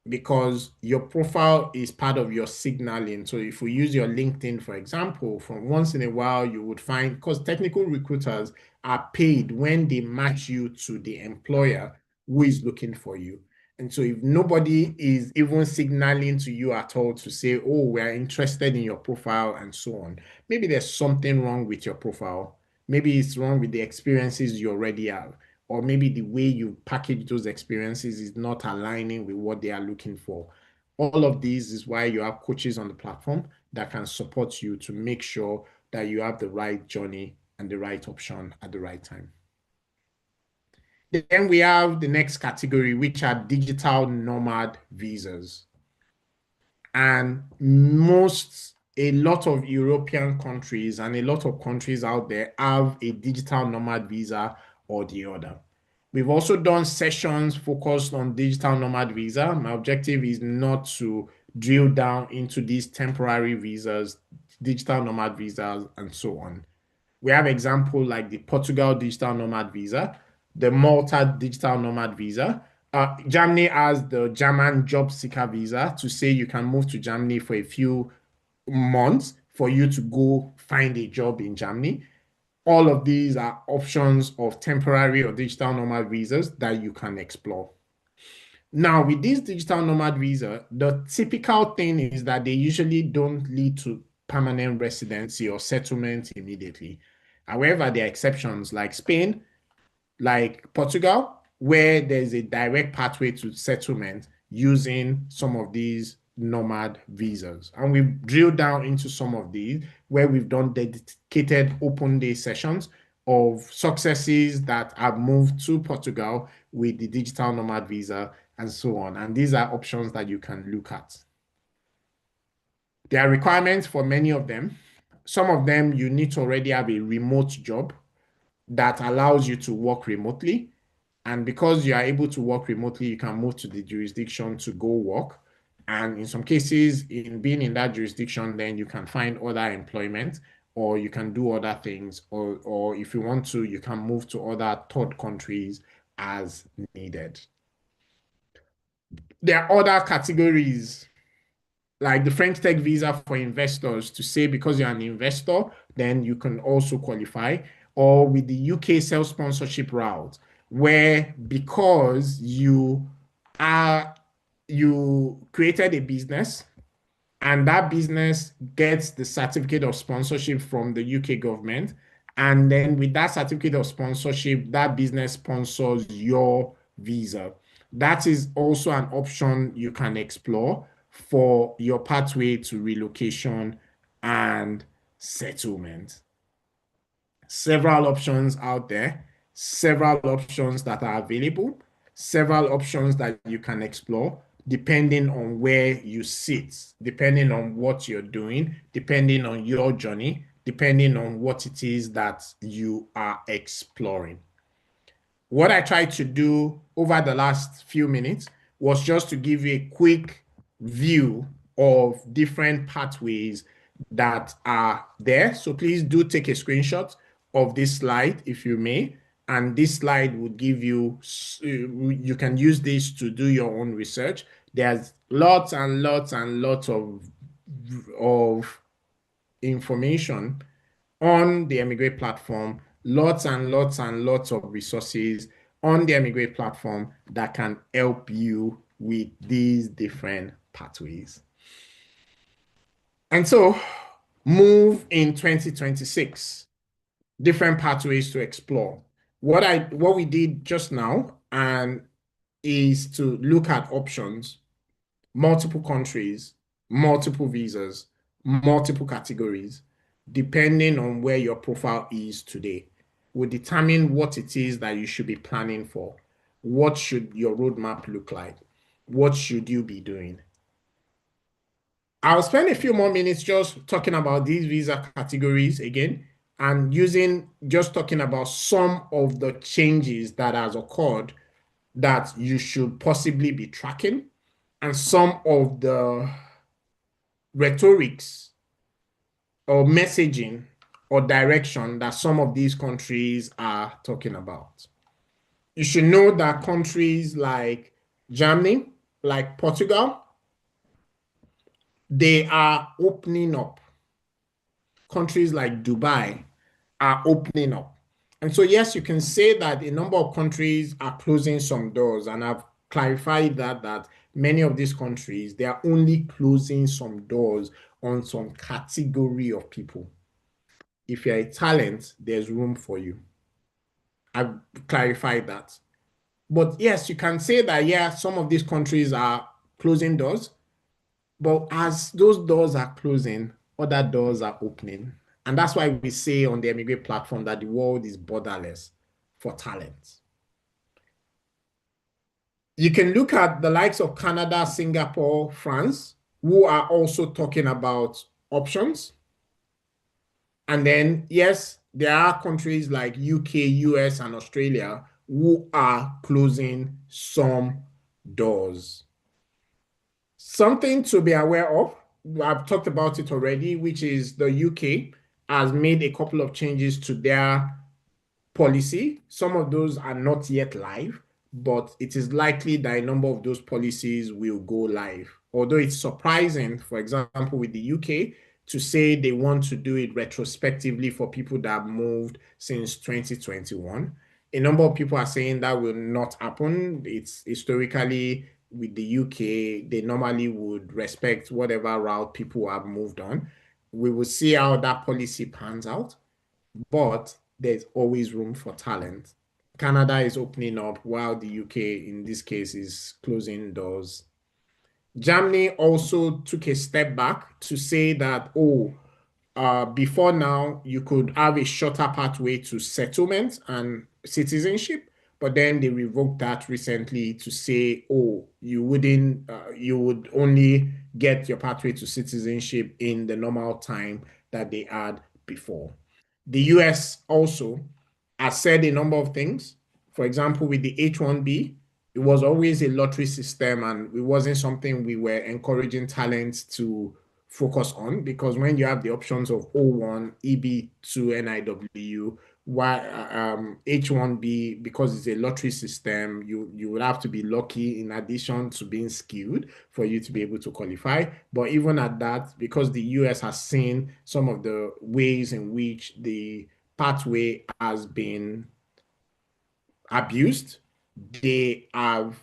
because your profile is part of your signaling. So if we use your LinkedIn, for example, from once in a while, you would find, because technical recruiters are paid when they match you to the employer who is looking for you. And so if nobody is even signaling to you at all to say, oh, we're interested in your profile and so on, maybe there's something wrong with your profile. Maybe it's wrong with the experiences you already have, or maybe the way you package those experiences is not aligning with what they are looking for. All of these is why you have coaches on the platform that can support you to make sure that you have the right journey and the right option at the right time. Then we have the next category, which are digital nomad visas. And a lot of European countries and a lot of countries out there have a digital nomad visa or the other. We've also done sessions focused on digital nomad visa. My objective is not to drill down into these temporary visas, digital nomad visas, and so on. We have examples like the Portugal digital nomad visa, the Malta digital nomad visa. Germany has the German job seeker visa, to say you can move to Germany for a few months for you to go find a job in Germany. All of these are options of temporary or digital nomad visas that you can explore. Now, with this digital nomad visa, the typical thing is that they usually don't lead to permanent residency or settlement immediately. However, there are exceptions like Spain, like Portugal, where there's a direct pathway to settlement using some of these nomad visas. And we've drilled down into some of these where we've done dedicated open day sessions of successes that have moved to Portugal with the digital nomad visa and so on. And these are options that you can look at. There are requirements for many of them. Some of them you need to already have a remote job that allows you to work remotely. And because you are able to work remotely, you can move to the jurisdiction to go work. And in some cases, in being in that jurisdiction, then you can find other employment, or you can do other things, or if you want to, you can move to other third countries as needed. There are other categories like the French Tech visa for investors, to say because you're an investor, then you can also qualify, or with the UK self-sponsorship route, where because you created a business and that business gets the certificate of sponsorship from the UK government. And then with that certificate of sponsorship, that business sponsors your visa. That is also an option you can explore for your pathway to relocation and settlement. Several options out there, several options that are available, several options that you can explore depending on where you sit, depending on what you're doing, depending on your journey, depending on what it is that you are exploring. What I tried to do over the last few minutes was just to give you a quick view of different pathways that are there. So please do take a screenshot of this slide if you may. And this slide would give you, you can use this to do your own research. There's lots and lots and lots of information on the Emigrate platform, lots and lots and lots of resources on the Emigrate platform that can help you with these different pathways. And so, move in 2026, different pathways to explore. What we did just now and is to look at options, multiple countries, multiple visas, multiple categories, depending on where your profile is today, will determine what it is that you should be planning for. What should your roadmap look like? What should you be doing? I'll spend a few more minutes just talking about these visa categories again, and just talking about some of the changes that has occurred that you should possibly be tracking, and some of the rhetorics or messaging or direction that some of these countries are talking about. You should know that countries like Germany, like Portugal, they are opening up. Countries like Dubai are opening up. And so, yes, you can say that a number of countries are closing some doors, and I've clarified that many of these countries, they are only closing some doors on some category of people. If you're a talent, there's room for you. I've clarified that. But yes, you can say that, yeah, some of these countries are closing doors, but as those doors are closing, other doors are opening. And that's why we say on the Emigrate platform that the world is borderless for talent. You can look at the likes of Canada, Singapore, France, who are also talking about options. And then, yes, there are countries like UK, US, and Australia who are closing some doors. Something to be aware of, I've talked about it already, which is the UK has made a couple of changes to their policy. Some of those are not yet live, but it is likely that a number of those policies will go live. Although it's surprising, for example, with the UK, to say they want to do it retrospectively for people that have moved since 2021. A number of people are saying that will not happen. It's historically with the UK, they normally would respect whatever route people have moved on. We will see how that policy pans out, but there's always room for talent. Canada is opening up while the UK, in this case, is closing doors. Germany also took a step back to say that, oh, before now, you could have a shorter pathway to settlement and citizenship, but then they revoked that recently to say, oh, you would only get your pathway to citizenship in the normal time that they had before. The US also has said a number of things. For example, with the H-1B, it was always a lottery system and it wasn't something we were encouraging talents to focus on, because when you have the options of O-1, EB2, NIW, H-1B, because it's a lottery system, you would have to be lucky in addition to being skilled for you to be able to qualify. But even at that, because the US has seen some of the ways in which the pathway has been abused, they have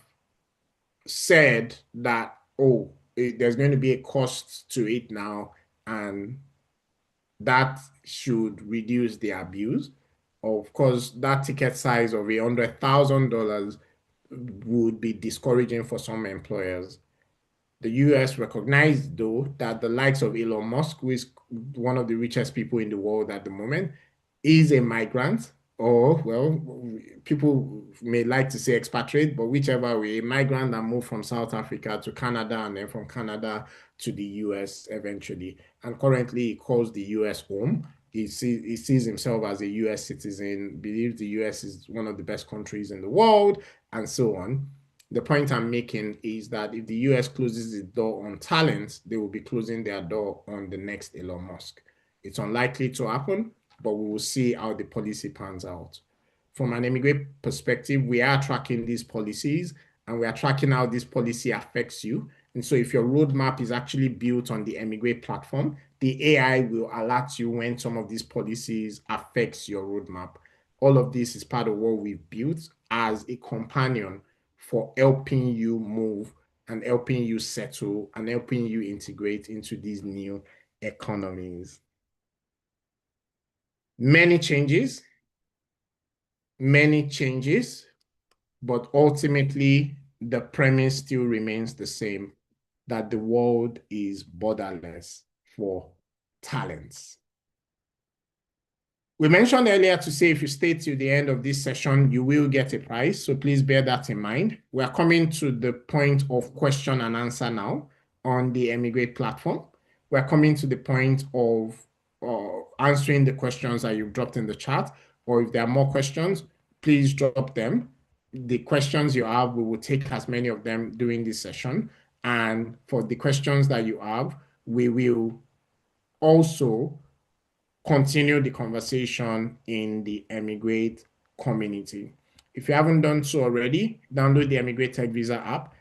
said that, oh, there's going to be a cost to it now, and that should reduce the abuse. Of course, that ticket size of $100,000 would be discouraging for some employers. The US recognized, though, that the likes of Elon Musk, who is one of the richest people in the world at the moment, is a migrant, or, well, people may like to say expatriate, but whichever way, a migrant that moved from South Africa to Canada and then from Canada to the US eventually. And currently, he calls the US home. He sees himself as a US citizen, believes the US is one of the best countries in the world, and so on. The point I'm making is that if the US closes its door on talent, they will be closing their door on the next Elon Musk. It's unlikely to happen, but we will see how the policy pans out. From an immigrant perspective, we are tracking these policies and we are tracking how this policy affects you. And so if your roadmap is actually built on the Emigrate platform, the AI will alert you when some of these policies affects your roadmap. All of this is part of what we've built as a companion for helping you move and helping you settle and helping you integrate into these new economies. Many changes, many changes, but ultimately the premise still remains the same, that the world is borderless for talents. We mentioned earlier to say if you stay till the end of this session, you will get a prize. So please bear that in mind. We are coming to the point of question and answer now on the Emigrate platform. We're coming to the point of answering the questions that you've dropped in the chat, or if there are more questions, please drop them. The questions you have, we will take as many of them during this session. And for the questions that you have, we will also continue the conversation in the Emigrate community. If you haven't done so already, download the Emigrate Tech Visa app.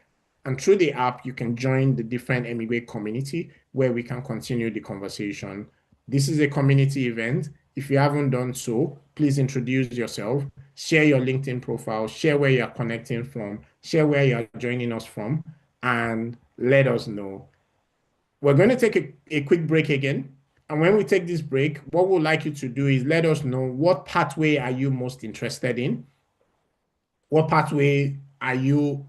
And through the app, you can join the different Emigrate community where we can continue the conversation. This is a community event. If you haven't done so, please introduce yourself, share your LinkedIn profile, share where you're connecting from, share where you're joining us from, and let us know. We're going to take a quick break again. And when we take this break, what we'd like you to do is let us know what pathway are you most interested in? What pathway are you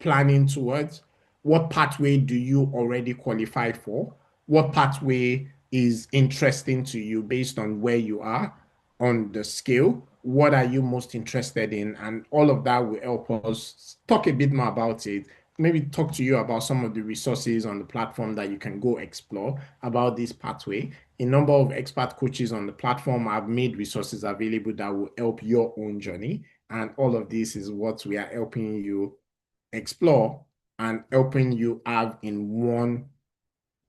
planning towards? What pathway do you already qualify for? What pathway is interesting to you based on where you are on the scale? What are you most interested in? And all of that will help us talk a bit more about it. Maybe talk to you about some of the resources on the platform that you can go explore about this pathway. A number of expert coaches on the platform have made resources available that will help your own journey. And all of this is what we are helping you explore and helping you have in one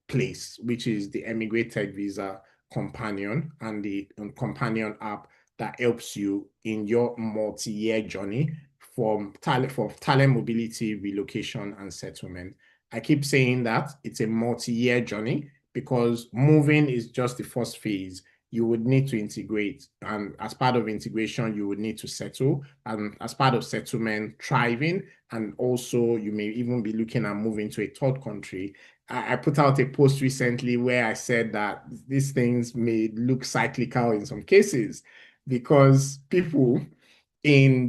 place, which is the Emigrate Tech Visa companion and the companion app that helps you in your multi-year journey for talent mobility, relocation, and settlement. I keep saying that it's a multi-year journey because moving is just the first phase. You would need to integrate, and as part of integration, you would need to settle, and as part of settlement, thriving, and also you may even be looking at moving to a third country. I put out a post recently where I said that these things may look cyclical in some cases because people in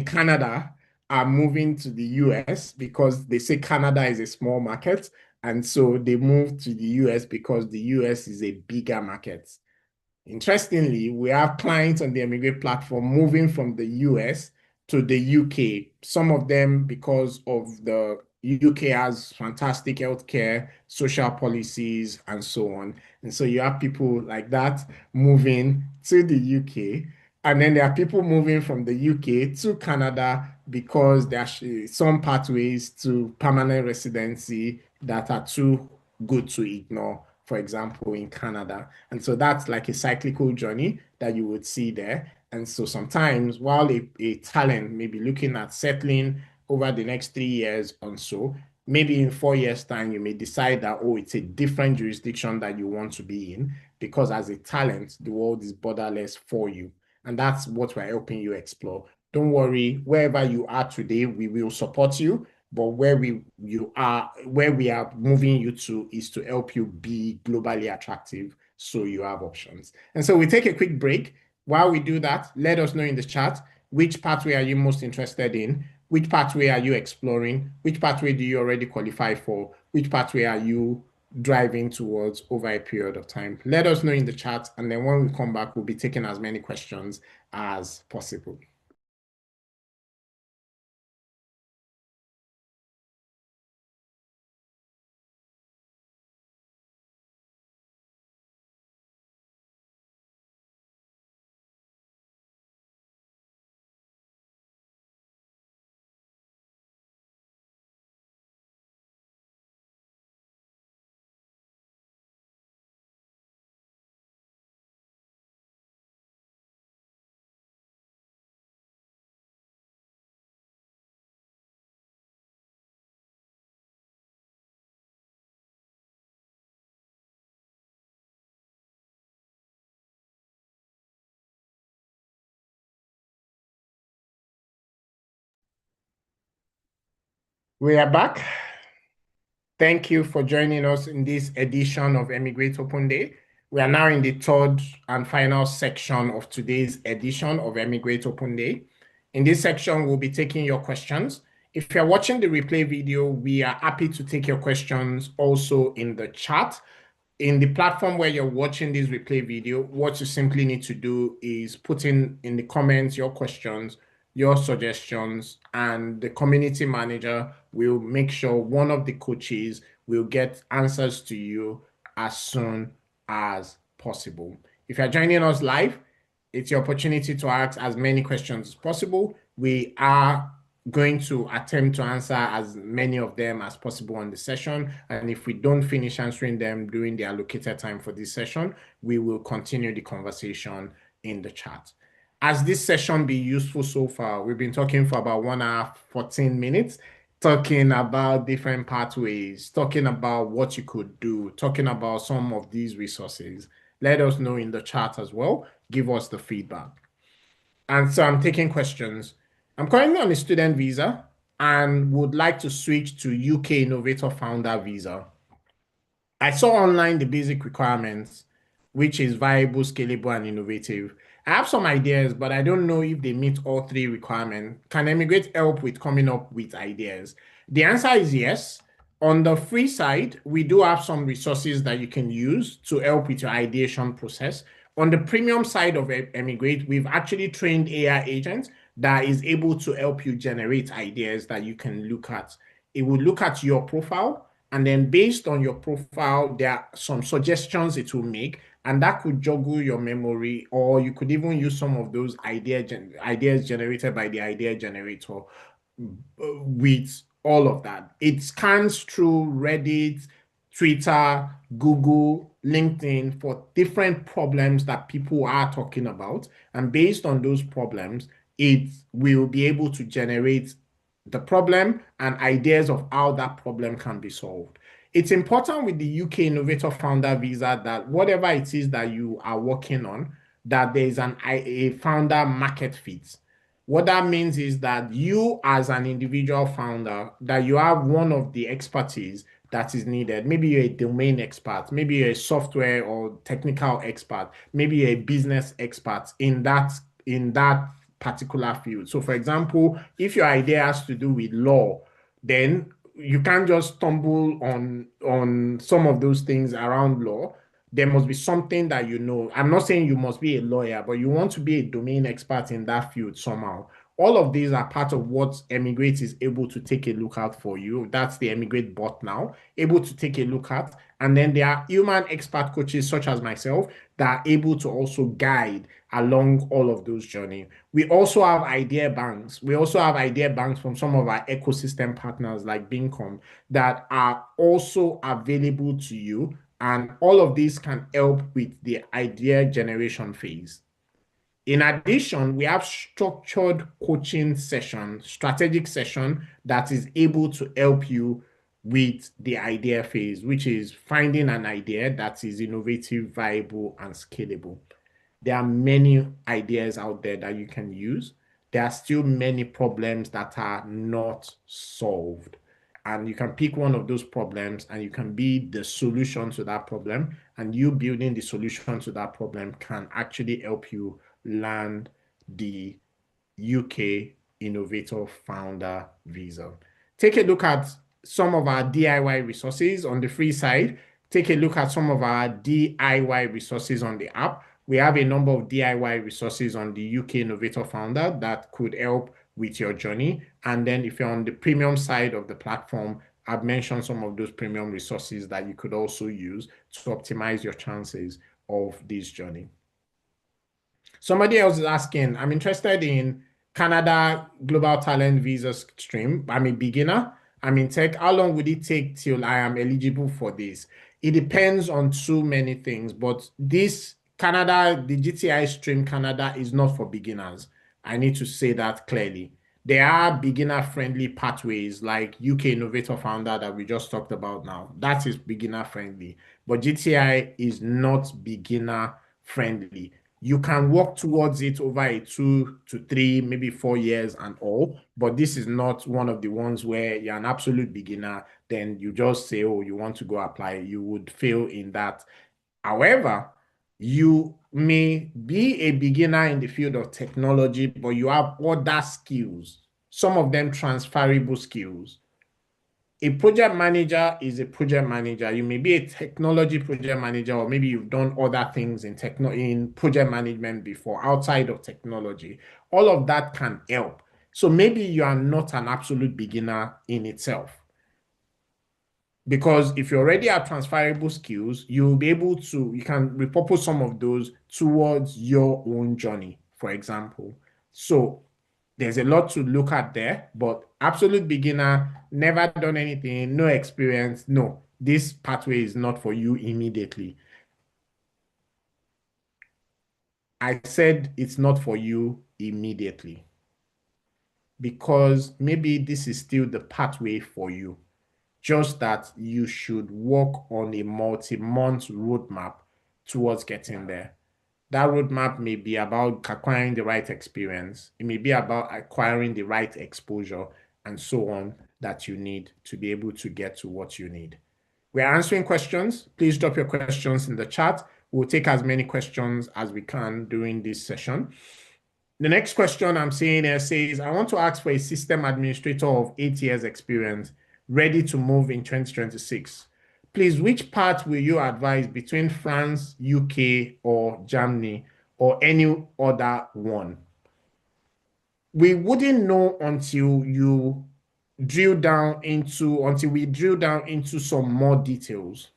Canada are moving to the US because they say Canada is a small market, and so they move to the US because the US is a bigger market. Interestingly, we have clients on the Emigrate platform moving from the US to the UK. Some of them because of the UK has fantastic healthcare, social policies, and so on. And so you have people like that moving to the UK. And then there are people moving from the UK to Canada because there are some pathways to permanent residency that are too good to ignore, for example, in Canada. And so that's like a cyclical journey that you would see there. And so sometimes while a talent may be looking at settling over the next 3 years or so, maybe in 4 years' time, you may decide that, oh, it's a different jurisdiction that you want to be in because as a talent, the world is borderless for you. And that's what we're helping you explore. Don't worry, wherever you are today, we will support you. But where we are moving you to is to help you be globally attractive so you have options. And so we take a quick break. While we do that, let us know in the chat which pathway are you most interested in? Which pathway are you exploring? Which pathway do you already qualify for? Which pathway are you driving towards over a period of time? Let us know in the chat, and then when we come back, we'll be taking as many questions as possible. We are back. Thank you for joining us in this edition of Emigrate Open Day. We are now in the third and final section of today's edition of Emigrate Open Day. In this section, we'll be taking your questions. If you're watching the replay video, we are happy to take your questions also in the chat. In the platform where you're watching this replay video, what you simply need to do is put in the comments your questions, your suggestions, and the community manager will make sure one of the coaches will get answers to you as soon as possible. If you're joining us live, it's your opportunity to ask as many questions as possible. We are going to attempt to answer as many of them as possible on the session. And if we don't finish answering them during the allocated time for this session, we will continue the conversation in the chat. Has this session been useful so far? We've been talking for about 1 hour, 14 minutes, talking about different pathways, talking about what you could do, talking about some of these resources. Let us know in the chat as well. Give us the feedback. And so I'm taking questions. I'm currently on a student visa and would like to switch to UK Innovator Founder visa. I saw online the basic requirements, which is viable, scalable, and innovative. I have some ideas, but I don't know if they meet all three requirements. Can Emigrate help with coming up with ideas? The answer is yes. On the free side, we do have some resources that you can use to help with your ideation process. On the premium side of Emigrate, we've actually trained AI agents that is able to help you generate ideas that you can look at. It will look at your profile, and then based on your profile, there are some suggestions it will make, and that could juggle your memory, or you could even use some of those ideas generated by the idea generator with all of that. It scans through Reddit, Twitter, Google, LinkedIn for different problems that people are talking about. And based on those problems, it will be able to generate the problem and ideas of how that problem can be solved. It's important with the UK Innovator Founder Visa that whatever it is that you are working on, that there is a founder market fit. What that means is that you, as an individual founder, that you have one of the expertise that is needed. Maybe you're a domain expert, maybe you're a software or technical expert, maybe you're a business expert in that particular field. So, for example, if your idea has to do with law, then you can't just stumble on some of those things around law. There must be something that you know. I'm not saying you must be a lawyer, but you want to be a domain expert in that field somehow. All of these are part of what Emigrate is able to take a look at for you. That's the Emigrate bot now, able to take a look at. And then there are human expert coaches such as myself that are able to also guide along all of those journeys. We also have idea banks. We also have idea banks from some of our ecosystem partners like Bincom that are also available to you. And all of these can help with the idea generation phase. In addition, we have structured coaching session, strategic session that is able to help you with the idea phase, which is finding an idea that is innovative, viable, and scalable. There are many ideas out there that you can use. There are still many problems that are not solved. And you can pick one of those problems and you can be the solution to that problem. And you building the solution to that problem can actually help you land the UK Innovator Founder Visa. Take a look at some of our DIY resources on the free side. Take a look at some of our DIY resources on the app. We have a number of DIY resources on the UK Innovator Founder that could help with your journey. And then if you're on the premium side of the platform, I've mentioned some of those premium resources that you could also use to optimize your chances of this journey. Somebody else is asking, I'm interested in Canada Global Talent Visa stream. I'm a beginner. I'm in tech. How long would it take till I am eligible for this? It depends on too many things, but this Canada, the GTI stream Canada is not for beginners. I need to say that clearly. There are beginner-friendly pathways like UK Innovator Founder that we just talked about now. That is beginner-friendly, but GTI is not beginner-friendly. You can work towards it over a 2 to 3, maybe 4 years and all, but this is not one of the ones where you're an absolute beginner, then you just say, oh, you want to go apply. You would fail in that. However, you may be a beginner in the field of technology, but you have other skills, some of them transferable skills. A project manager is a project manager. You may be a technology project manager, or maybe you've done other things in project management before outside of technology. All of that can help. So maybe you are not an absolute beginner in itself. Because if you already have transferable skills, you'll be able to, you can repurpose some of those towards your own journey, for example. So There's a lot to look at there, but absolute beginner, never done anything, no experience. No, this pathway is not for you immediately. I said it's not for you immediately because maybe this is still the pathway for you. Just that you should work on a multi-month roadmap towards getting there. That roadmap may be about acquiring the right experience. It may be about acquiring the right exposure and so on that you need to be able to get to what you need. We're answering questions. Please drop your questions in the chat. We'll take as many questions as we can during this session. The next question I'm seeing here says, I want to ask for a system administrator of 8 years experience ready to move in 2026. Please, which part will you advise between France, UK, or Germany, or any other one? We wouldn't know until we drill down into some more details.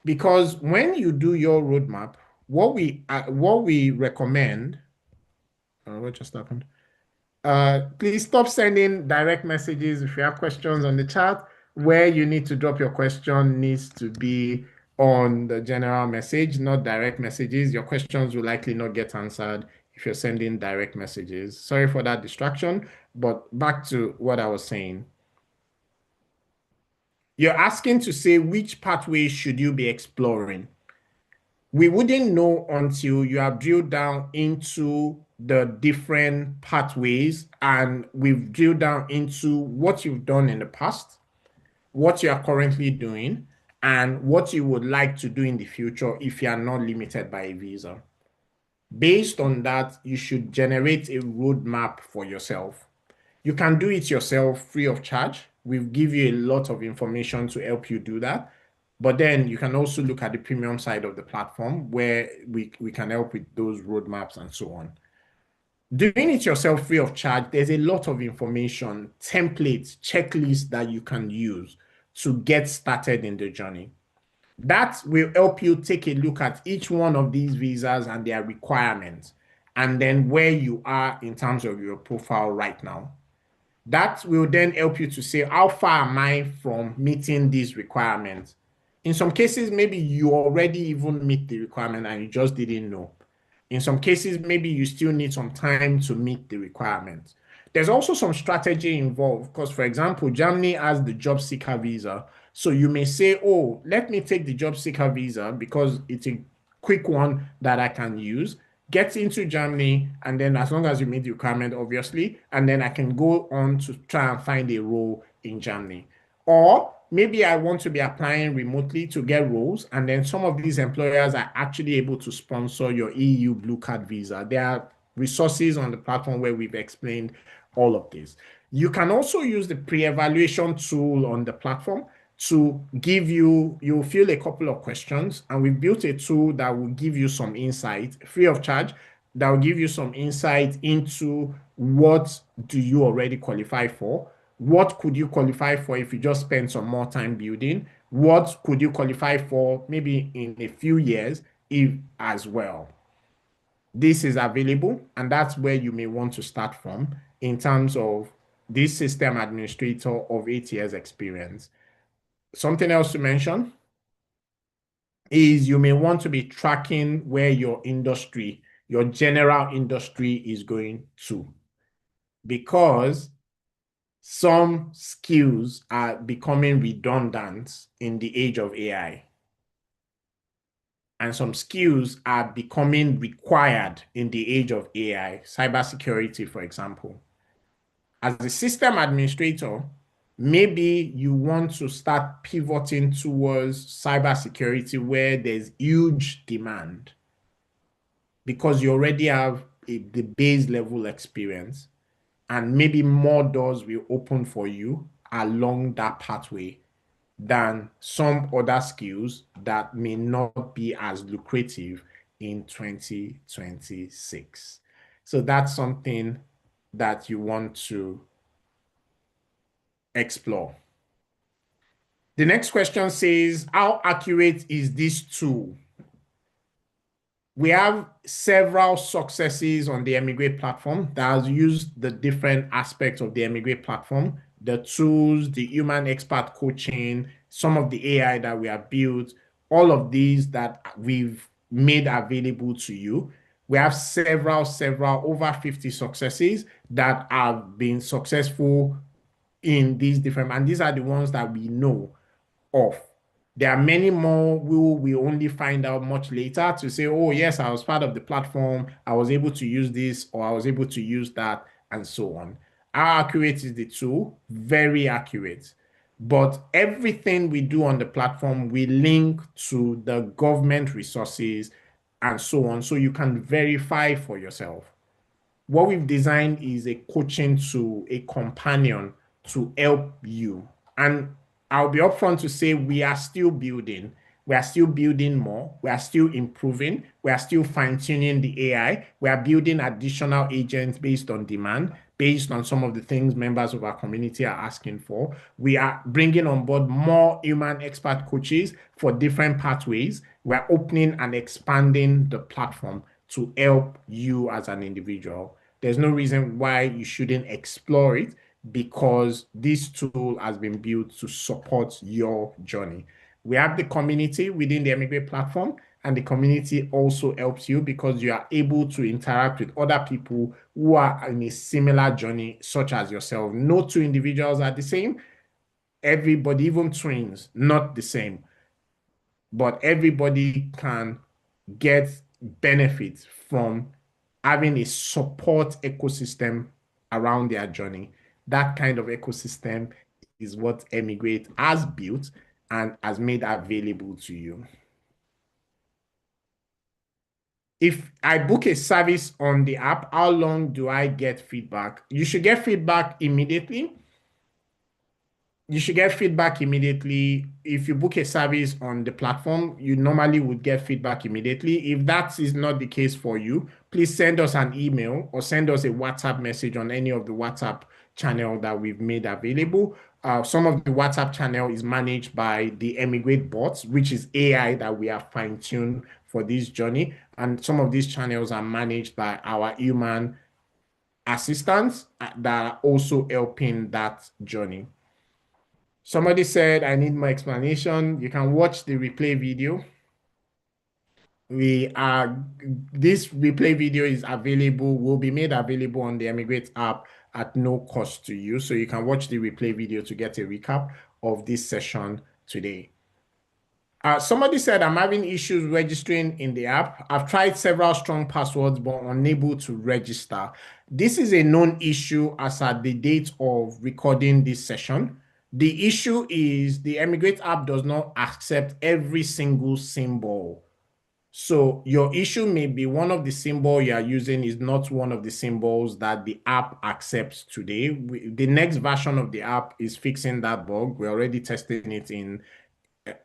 Because when you do your roadmap, what we recommend, what just happened? Please stop sending direct messages if you have questions on the chat. Where you need to drop your question needs to be on the general message, not direct messages. Your questions will likely not get answered if you're sending direct messages. Sorry for that distraction, but back to what I was saying. You're asking to say which pathway should you be exploring? We wouldn't know until you have drilled down into the different pathways and we've drilled down into what you've done in the past, what you are currently doing, and what you would like to do in the future if you are not limited by a visa. Based on that, you should generate a roadmap for yourself. You can do it yourself free of charge. We'll give you a lot of information to help you do that. But then you can also look at the premium side of the platform where we can help with those roadmaps and so on. Doing it yourself free of charge, there's a lot of information, templates, checklists that you can use to get started in the journey. That will help you take a look at each one of these visas and their requirements, and then where you are in terms of your profile right now. That will then help you to say, how far am I from meeting these requirements? In some cases, maybe you already even meet the requirement and you just didn't know. In some cases, maybe you still need some time to meet the requirements. There's also some strategy involved because, for example, Germany has the job seeker visa. So you may say, oh, let me take the job seeker visa because it's a quick one that I can use, get into Germany, and then as long as you meet the requirement, obviously, and then I can go on to try and find a role in Germany. Or maybe I want to be applying remotely to get roles, and then some of these employers are actually able to sponsor your EU Blue Card visa. There are resources on the platform where we've explained all of this. You can also use the pre-evaluation tool on the platform to give you'll fill a couple of questions, and we've built a tool that will give you some insight free of charge, that will give you some insight into what do you already qualify for, what could you qualify for if you just spend some more time building, what could you qualify for maybe in a few years if as well. This is available, and that's where you may want to start from in terms of this system administrator of 8 years experience. Something else to mention is you may want to be tracking where your industry, your general industry is going to, because some skills are becoming redundant in the age of AI. And some skills are becoming required in the age of AI, cybersecurity, for example. As a system administrator, maybe you want to start pivoting towards cybersecurity where there's huge demand because you already have the base level experience, and maybe more doors will open for you along that pathway than some other skills that may not be as lucrative in 2026. So that's something that you want to explore. The next question says, how accurate is this tool? We have several successes on the Emigrate platform that has used the different aspects of the Emigrate platform, the tools, the human expert coaching, some of the AI that we have built, all of these that we've made available to you. We have several, over 50 successes that have been successful in these different, and these are the ones that we know of. There are many more who we only find out much later to say, oh, yes, I was part of the platform. I was able to use this or I was able to use that and so on. How accurate is the tool? Very accurate. But everything we do on the platform, we link to the government resources and so on. So you can verify for yourself. What we've designed is a coaching tool, a companion to help you. And I'll be upfront to say we are still building. We are still building more. We are still improving. We are still fine-tuning the AI. We are building additional agents based on demand, based on some of the things members of our community are asking for. We are bringing on board more human expert coaches for different pathways. We are opening and expanding the platform to help you as an individual. There's no reason why you shouldn't explore it because this tool has been built to support your journey. We have the community within the Emigrate platform, and the community also helps you because you are able to interact with other people who are in a similar journey, such as yourself. No two individuals are the same. Everybody, even twins, not the same, but everybody can get benefits from having a support ecosystem around their journey. That kind of ecosystem is what Emigrate has built and has made available to you. If I book a service on the app, how long do I get feedback? You should get feedback immediately. You should get feedback immediately. If you book a service on the platform, you normally would get feedback immediately. If that is not the case for you, please send us an email or send us a WhatsApp message on any of the WhatsApp channel that we've made available. Some of the WhatsApp channel is managed by the Emigrate bots, which is AI that we have fine-tuned for this journey. And some of these channels are managed by our human assistants that are also helping that journey. Somebody said, I need more explanation. You can watch the replay video. This replay video is available, will be made available on the Emigrate app at no cost to you. So you can watch the replay video to get a recap of this session today. Somebody said, I'm having issues registering in the app. I've tried several strong passwords, but unable to register. This is a known issue as at the date of recording this session. The issue is the Emigrate app does not accept every single symbol. So your issue may be one of the symbols you are using is not one of the symbols that the app accepts today. The next version of the app is fixing that bug. We're already testing it in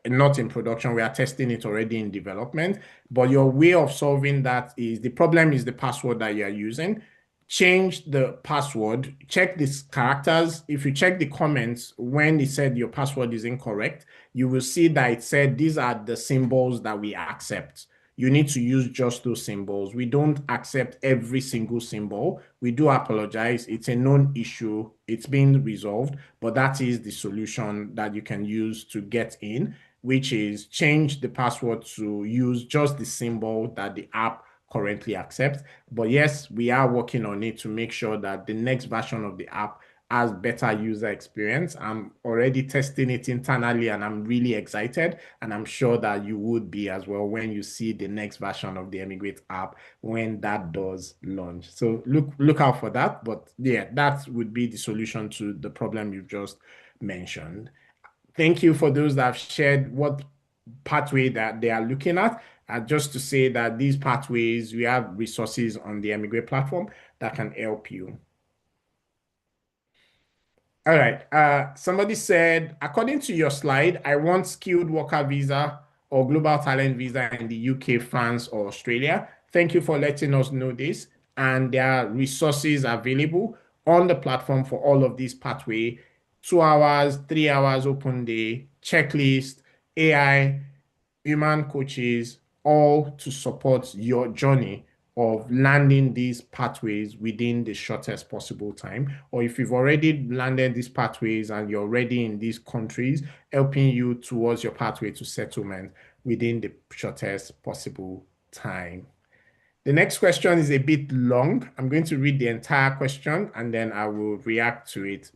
not in production. We are testing it already in development. But your way of solving that is the problem is the password that you are using. Change the password, check these characters. If you check the comments when it said your password is incorrect, you will see that it said these are the symbols that we accept. You need to use just those symbols. We don't accept every single symbol. We do apologize. It's a known issue. It's been resolved, but that is the solution that you can use to get in, which is change the password to use just the symbol that the app currently accepts. But yes, we are working on it to make sure that the next version of the app has better user experience. I'm already testing it internally and I'm really excited. And I'm sure that you would be as well when you see the next version of the Emigrate app when that does launch. So look out for that. But yeah, that would be the solution to the problem you've just mentioned. Thank you for those that have shared what pathway that they are looking at. Just to say that these pathways, we have resources on the Emigrate platform that can help you. All right. Somebody said, according to your slide, I want skilled worker visa or global talent visa in the UK, France, or Australia. Thank you for letting us know this. And there are resources available on the platform for all of these pathway, 2 hours, 3 hours open day, checklist, AI, human coaches, all to support your journey of landing these pathways within the shortest possible time. Or if you've already landed these pathways and you're already in these countries, helping you towards your pathway to settlement within the shortest possible time. The next question is a bit long. I'm going to read the entire question and then I will react to it.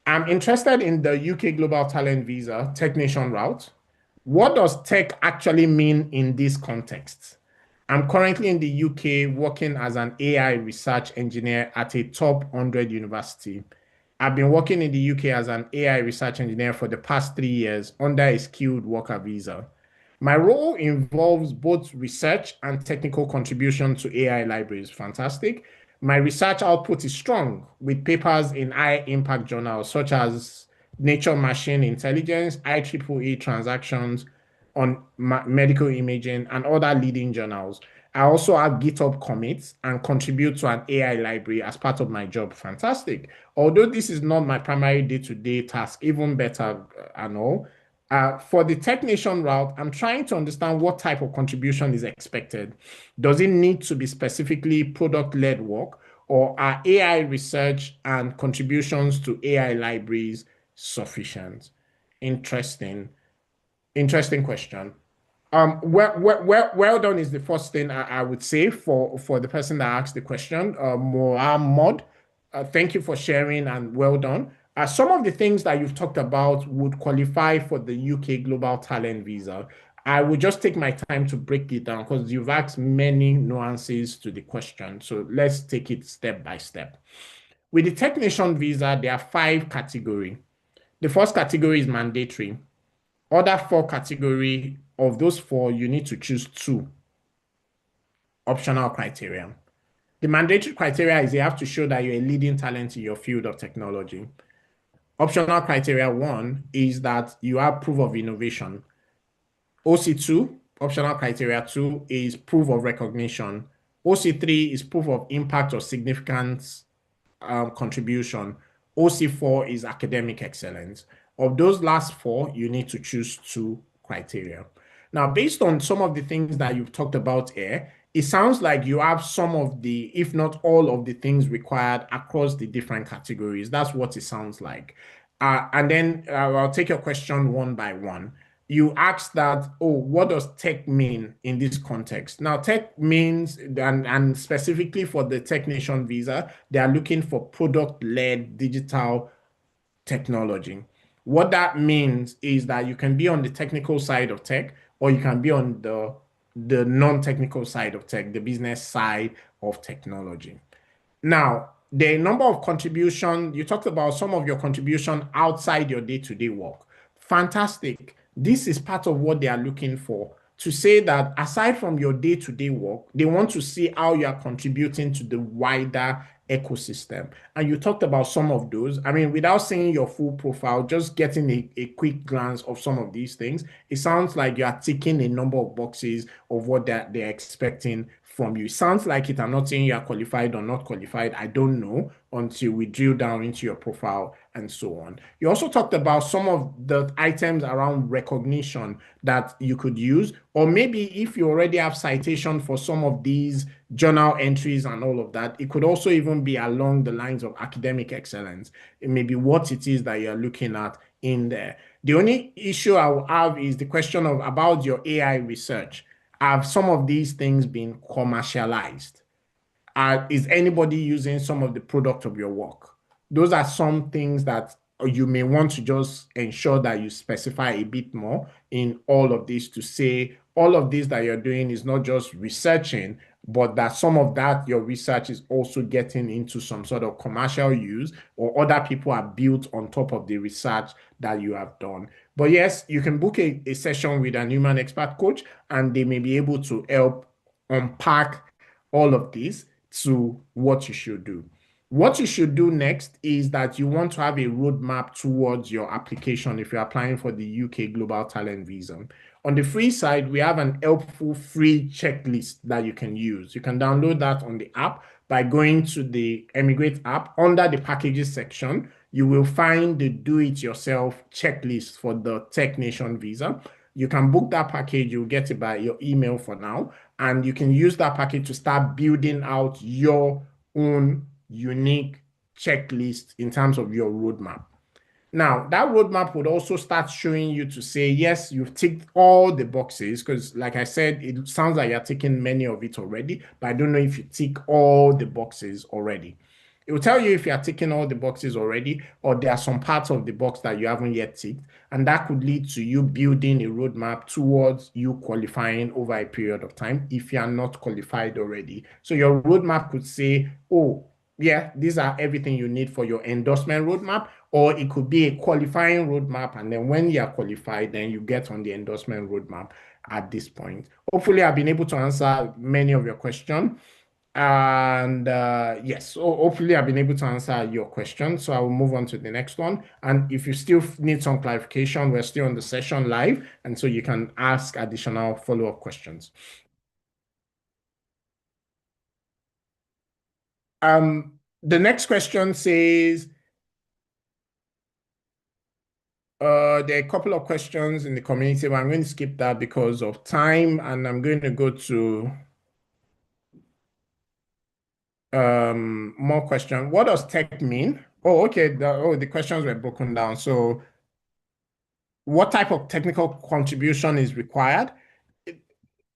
I'm interested in the UK Global Talent Visa Technician route. What does tech actually mean in this context? I'm currently in the UK working as an AI research engineer at a top 100 university. I've been working in the UK as an AI research engineer for the past 3 years under a skilled worker visa. My role involves both research and technical contribution to AI libraries. Fantastic. My research output is strong with papers in high impact journals such as Nature Machine Intelligence, IEEE Transactions on medical imaging, and other leading journals. I also have GitHub commits and contribute to an AI library as part of my job. Fantastic. Although this is not my primary day-to-day task, even better and all. For the technician route, I'm trying to understand what type of contribution is expected. Does it need to be specifically product-led work, or are AI research and contributions to AI libraries sufficient? Interesting. Interesting question. Well done is the first thing I would say for the person that asked the question. Mohammed, thank you for sharing and well done. Some of the things that you've talked about would qualify for the UK Global Talent Visa. I will just take my time to break it down because you've asked many nuances to the question. So let's take it step by step. With the technician visa, there are 5 categories. The first category is mandatory. Other 4 category, of those 4, you need to choose 2 optional criteria. The mandatory criteria is you have to show that you're a leading talent in your field of technology. Optional criteria 1 is that you have proof of innovation. OC2, optional criteria 2, is proof of recognition. OC3 is proof of impact or significance contribution. OC4 is academic excellence. Of those last 4, you need to choose 2 criteria. Now, based on some of the things that you've talked about here, it sounds like you have some of the, if not all of the things required across the different categories. That's what it sounds like. And then I'll take your question one by one. You asked that, oh, what does tech mean in this context? Now, tech means, and specifically for the technician visa, they are looking for product-led digital technology. What that means is that you can be on the technical side of tech, or you can be on the non-technical side of tech, the business side of technology. Now, the number of contribution, you talked about some of your contribution outside your day-to-day work. Fantastic. This is part of what they are looking for, to say that aside from your day-to-day work, they want to see how you are contributing to the wider ecosystem. And you talked about some of those. I mean, without seeing your full profile, just getting a quick glance of some of these things, it sounds like you are ticking a number of boxes of what they're expecting from you. It sounds like it. I'm not saying you are qualified or not qualified. I don't know until we drill down into your profile and so on. You also talked about some of the items around recognition that you could use, or maybe if you already have citation for some of these journal entries and all of that, it could also even be along the lines of academic excellence. It may be what it is that you're looking at in there. The only issue I will have is the question of about your AI research. Have some of these things been commercialized? Is anybody using some of the product of your work? Those are some things that you may want to just ensure that you specify a bit more in all of this, to say all of this that you're doing is not just researching, but that some of that your research is also getting into some sort of commercial use, or other people are built on top of the research that you have done. But yes, you can book a session with an human expert coach, and they may be able to help unpack all of this to what you should do. What you should do next is that you want to have a roadmap towards your application if you're applying for the UK Global Talent Visa. On the free side, we have an helpful free checklist that you can use. You can download that on the app by going to the Emigrate app. Under the packages section, you will find the do-it-yourself checklist for the Tech Nation visa. you can book that package. You'll get it by your email for now. And you can use that package to start building out your own unique checklist in terms of your roadmap. Now, that roadmap would also start showing you to say, yes, you've ticked all the boxes, because like I said, it sounds like you're ticking many of it already, but I don't know if you tick all the boxes already. It will tell you if you're ticking all the boxes already, or there are some parts of the box that you haven't yet ticked, and that could lead to you building a roadmap towards you qualifying over a period of time if you are not qualified already. So your roadmap could say, oh, yeah, these are everything you need for your endorsement roadmap, or it could be a qualifying roadmap. And then when you are qualified, then you get on the endorsement roadmap at this point. Hopefully, I've been able to answer many of your questions. And yes, so hopefully I've been able to answer your question. So I will move on to the next one. And if you still need some clarification, we're still on the session live. And so you can ask additional follow-up questions. The next question says, there are a couple of questions in the community, but I'm going to skip that because of time, and I'm going to go to more question. What does tech mean? Oh, okay. The questions were broken down. So, what type of technical contribution is required?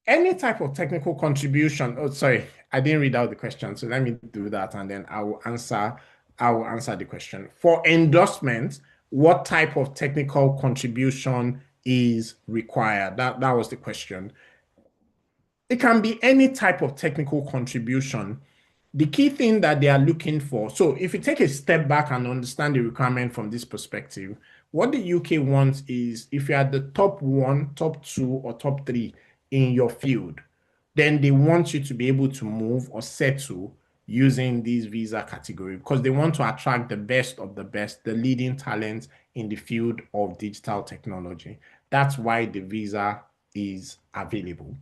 Any type of technical contribution. Oh, sorry, I didn't read out the question. So let me do that, and then I will answer the question. For endorsement, what type of technical contribution is required? That was the question. It can be any type of technical contribution. The key thing that they are looking for. So if you take a step back and understand the requirement from this perspective, what the UK wants is if you're at the top one, top two, or top three in your field, then they want you to be able to move or settle using this visa category because they want to attract the best of the best, the leading talents in the field of digital technology. That's why the visa is available,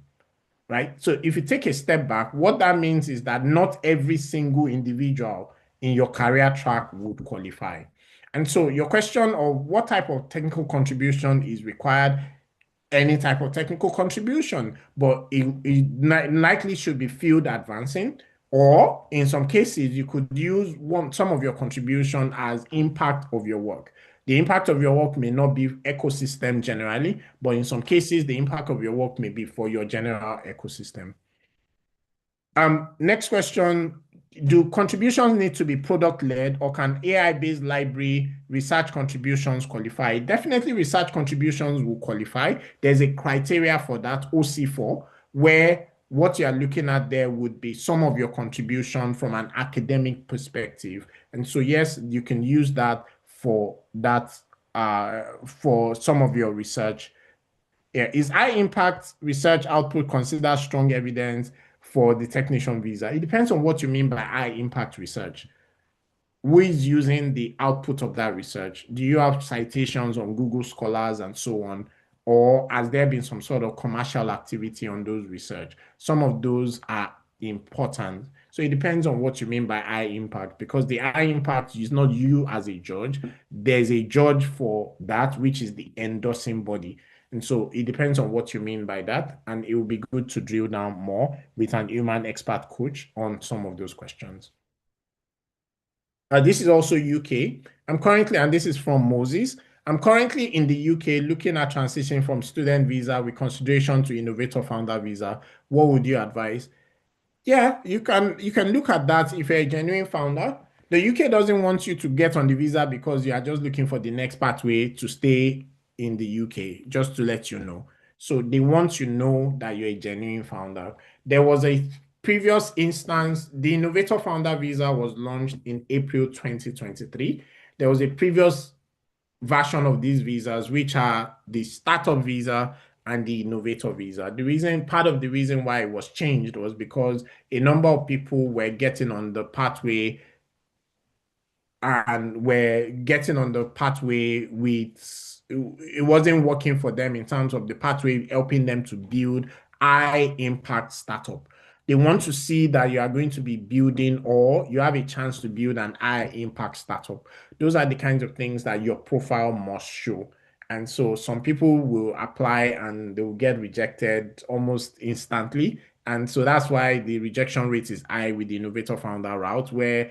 right? So if you take a step back, what that means is that not every single individual in your career track would qualify. And so your question of what type of technical contribution is required, any type of technical contribution, but it likely should be field advancing, or in some cases, you could use some of your contribution as impact of your work. The impact of your work may not be ecosystem generally, but in some cases, the impact of your work may be for your general ecosystem. Next question. Do contributions need to be product-led, or can AI-based library research contributions qualify? Definitely research contributions will qualify. There's a criteria for that, OC4, where what you are looking at there would be some of your contribution from an academic perspective. And so, yes, you can use that for for some of your research. Yeah, is high impact research output considered strong evidence for the technician visa? It depends on what you mean by high impact research. Who is using the output of that research? Do you have citations on Google Scholars and so on? Or has there been some sort of commercial activity on those research? Some of those are important. So it depends on what you mean by high impact, because the high impact is not you as a judge. There's a judge for that, which is the endorsing body. And so it depends on what you mean by that. And it will be good to drill down more with an human expert coach on some of those questions. This is also UK. I'm currently, and this is from Moses. I'm currently in the UK looking at transition from student visa with consideration to innovator founder visa. What would you advise? Yeah, you can look at that if you're a genuine founder. The UK doesn't want you to get on the visa because you are just looking for the next pathway to stay in the UK, just to let you know. So they want to know that you're a genuine founder. There was a previous instance, the innovator founder visa was launched in April 2023. There was a previous version of these visas, which are the startup visa and the innovator visa. Part of the reason why it was changed was because a number of people were getting on the pathway and were getting on the pathway with, it wasn't working for them in terms of the pathway helping them to build high impact startup. They want to see that you are going to be building, or you have a chance to build an high impact startup. Those are the kinds of things that your profile must show. And so some people will apply and they will get rejected almost instantly. And so that's why the rejection rate is high with the innovator founder route, where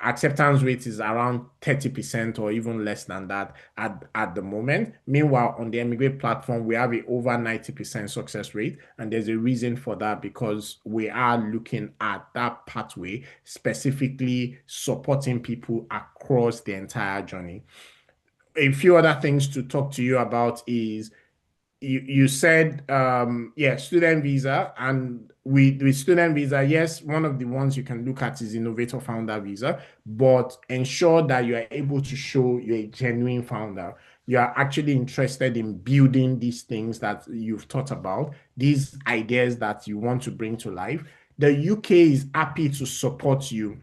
acceptance rate is around 30% or even less than that at the moment. Meanwhile, on the Emigrate platform, we have a over 90% success rate. And there's a reason for that because we are looking at that pathway, specifically supporting people across the entire journey. A few other things to talk to you about is you said yeah, student visa. And with student visa, yes, one of the ones you can look at is innovator founder visa, but ensure that you are able to show you're a genuine founder. You are actually interested in building these things that you've thought about, these ideas that you want to bring to life. The UK is happy to support you.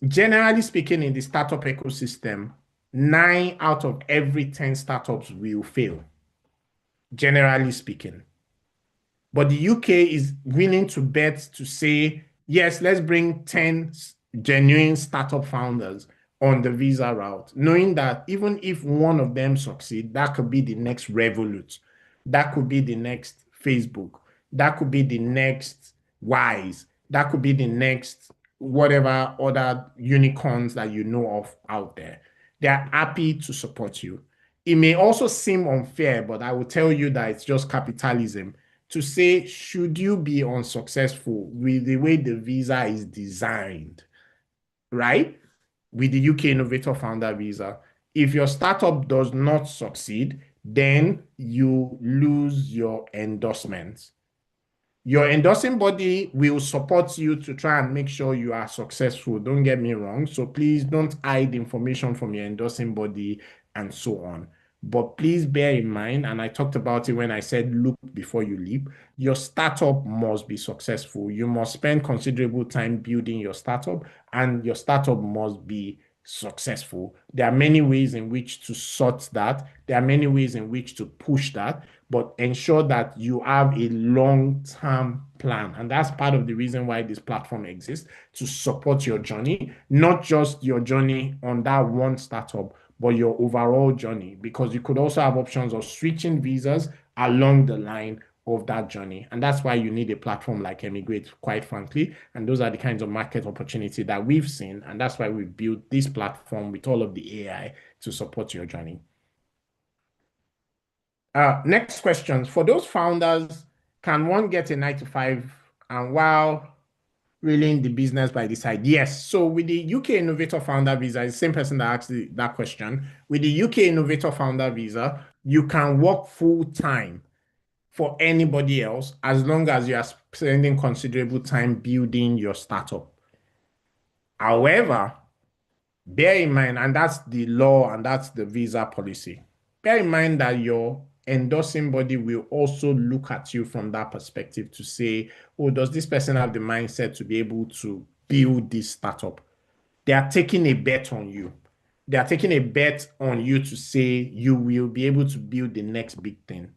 Generally speaking, in the startup ecosystem, 9 out of every 10 startups will fail, generally speaking. But the UK is willing to bet to say, yes, let's bring 10 genuine startup founders on the visa route, knowing that even if one of them succeed, that could be the next Revolut, that could be the next Facebook, that could be the next Wise, that could be the next whatever other unicorns that you know of out there. They are happy to support you. It may also seem unfair, but I will tell you that it's just capitalism to say, should you be unsuccessful with the way the visa is designed, right? With the UK Innovator Founder Visa, if your startup does not succeed, then you lose your endorsement. Your endorsing body will support you to try and make sure you are successful. Don't get me wrong. So please don't hide information from your endorsing body and so on. But please bear in mind, and I talked about it when I said look before you leap, your startup must be successful. You must spend considerable time building your startup, and your startup must be successful. There are many ways in which to sort that. There are many ways in which to push that, but ensure that you have a long-term plan. And that's part of the reason why this platform exists, to support your journey, not just your journey on that one startup, but your overall journey, because you could also have options of switching visas along the line of that journey. And that's why you need a platform like Emigrate, quite frankly. And those are the kinds of market opportunity that we've seen. And that's why we've built this platform with all of the AI to support your journey. Next question. For those founders, can one get a 9 to 5 and while really in the business by the side? Yes. So with the UK Innovator Founder Visa, it's the same person that asked that question. With the UK Innovator Founder Visa, you can work full time for anybody else as long as you are spending considerable time building your startup. However, bear in mind, and that's the law and that's the visa policy, bear in mind that your endorsing body will also look at you from that perspective to say, oh, does this person have the mindset to be able to build this startup? They are taking a bet on you. They are taking a bet on you to say you will be able to build the next big thing.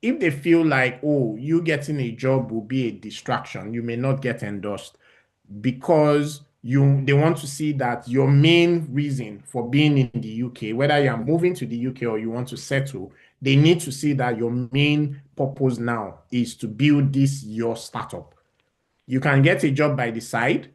If they feel like, oh, you getting a job will be a distraction, you may not get endorsed because they want to see that your main reason for being in the UK, whether you are moving to the UK or you want to settle, they need to see that your main purpose now is to build this your startup. You can get a job by the side.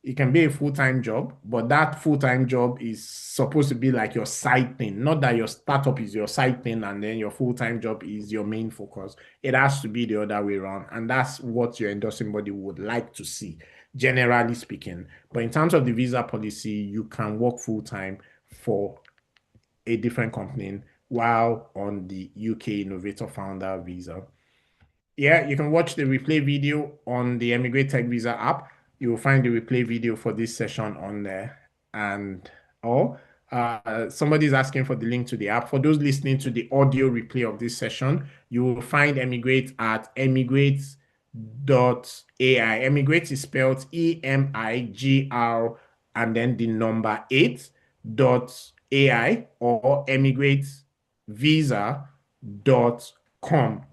It can be a full-time job, but that full-time job is supposed to be like your side thing. Not that your startup is your side thing and then your full-time job is your main focus. It has to be the other way around. And that's what your endorsing body would like to see, generally speaking. But in terms of the visa policy, you can work full-time for a different company while on the UK Innovator Founder visa. Yeah, you can watch the replay video on the Emigrate Tech Visa app. You will find the replay video for this session on there. And or somebody's asking for the link to the app. For those listening to the audio replay of this session, you will find Emigrate at emigrate.ai. Emigrate is spelled EMIGR and then the number 8.ai or emigrateVisa.com.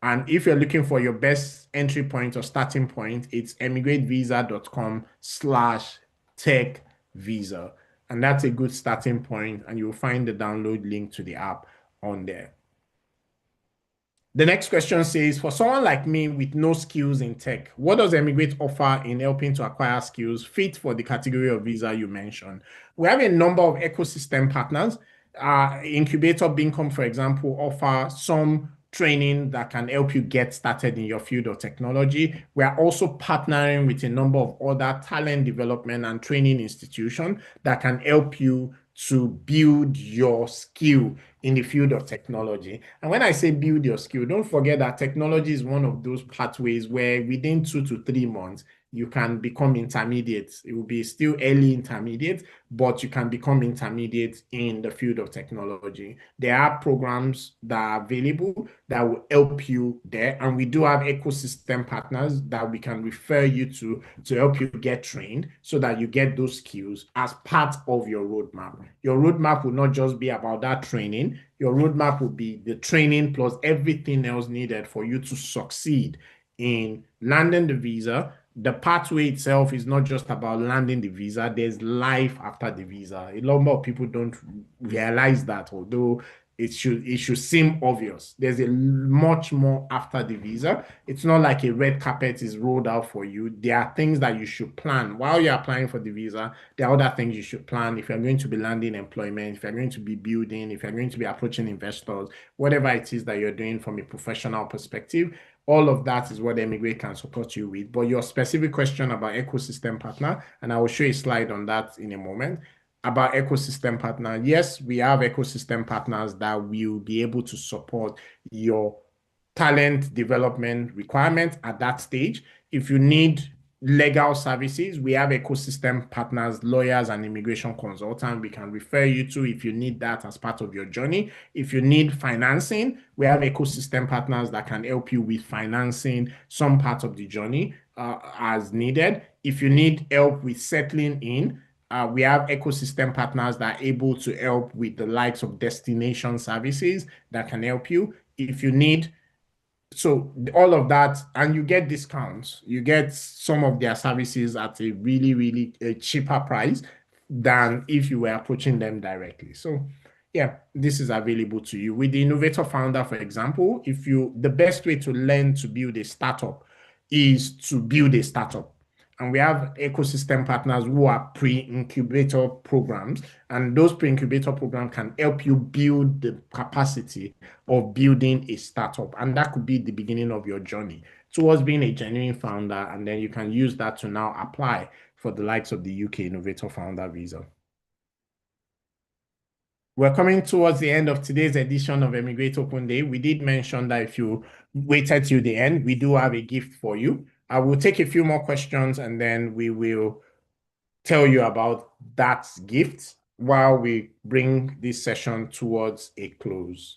And if you're looking for your best entry point or starting point, it's emigratevisa.com/tech visa. And that's a good starting point, and you'll find the download link to the app on there. The next question says, for someone like me with no skills in tech, what does Emigrate offer in helping to acquire skills fit for the category of visa you mentioned? We have a number of ecosystem partners. Incubator Bincom, for example, offer some training that can help you get started in your field of technology. We are also partnering with a number of other talent development and training institutions that can help you to build your skill in the field of technology. And when I say build your skill, don't forget that technology is one of those pathways where within 2 to 3 months, you can become intermediate. It will be still early intermediate, but you can become intermediate in the field of technology. There are programs that are available that will help you there. And we do have ecosystem partners that we can refer you to help you get trained so that you get those skills as part of your roadmap. Your roadmap will not just be about that training. Your roadmap will be the training plus everything else needed for you to succeed in landing the visa. The pathway itself is not just about landing the visa. There's life after the visa. A lot more people don't realize that, although it should seem obvious. There's a much more after the visa. It's not like a red carpet is rolled out for you. There are things that you should plan while you're applying for the visa. There are other things you should plan if you're going to be landing employment, if you're going to be building, if you're going to be approaching investors, whatever it is that you're doing from a professional perspective. All of that is what Emigrate can support you with. But your specific question about ecosystem partner, and I will show a slide on that in a moment, about ecosystem partner. Yes, we have ecosystem partners that will be able to support your talent development requirements at that stage. If you need legal services, we have ecosystem partners, lawyers, and immigration consultants we can refer you to if you need that as part of your journey. If you need financing, we have ecosystem partners that can help you with financing some part of the journey as needed. If you need help with settling in, we have ecosystem partners that are able to help with the likes of destination services that can help you. If you need so all of that, and you get discounts. You get some of their services at a really, really cheaper price than if you were approaching them directly. So yeah, this is available to you. With the Innovator Founder, for example, the best way to learn to build a startup is to build a startup. And we have ecosystem partners who are pre-incubator programs, and those pre-incubator programs can help you build the capacity of building a startup. And that could be the beginning of your journey towards being a genuine founder. And then you can use that to now apply for the likes of the UK Innovator Founder Visa. We're coming towards the end of today's edition of Emigrate Open Day. We did mention that if you waited till the end, we do have a gift for you. I will take a few more questions and then we will tell you about that gift while we bring this session towards a close.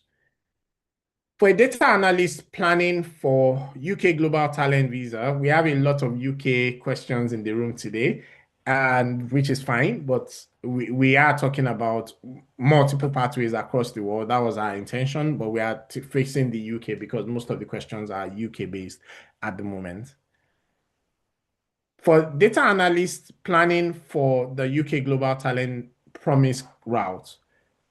For a data analyst planning for UK Global Talent Visa, we have a lot of UK questions in the room today, and which is fine, but we are talking about multiple pathways across the world. That was our intention, but we are fixing the UK because most of the questions are UK based at the moment. For data analysts planning for the UK Global Talent Promise route,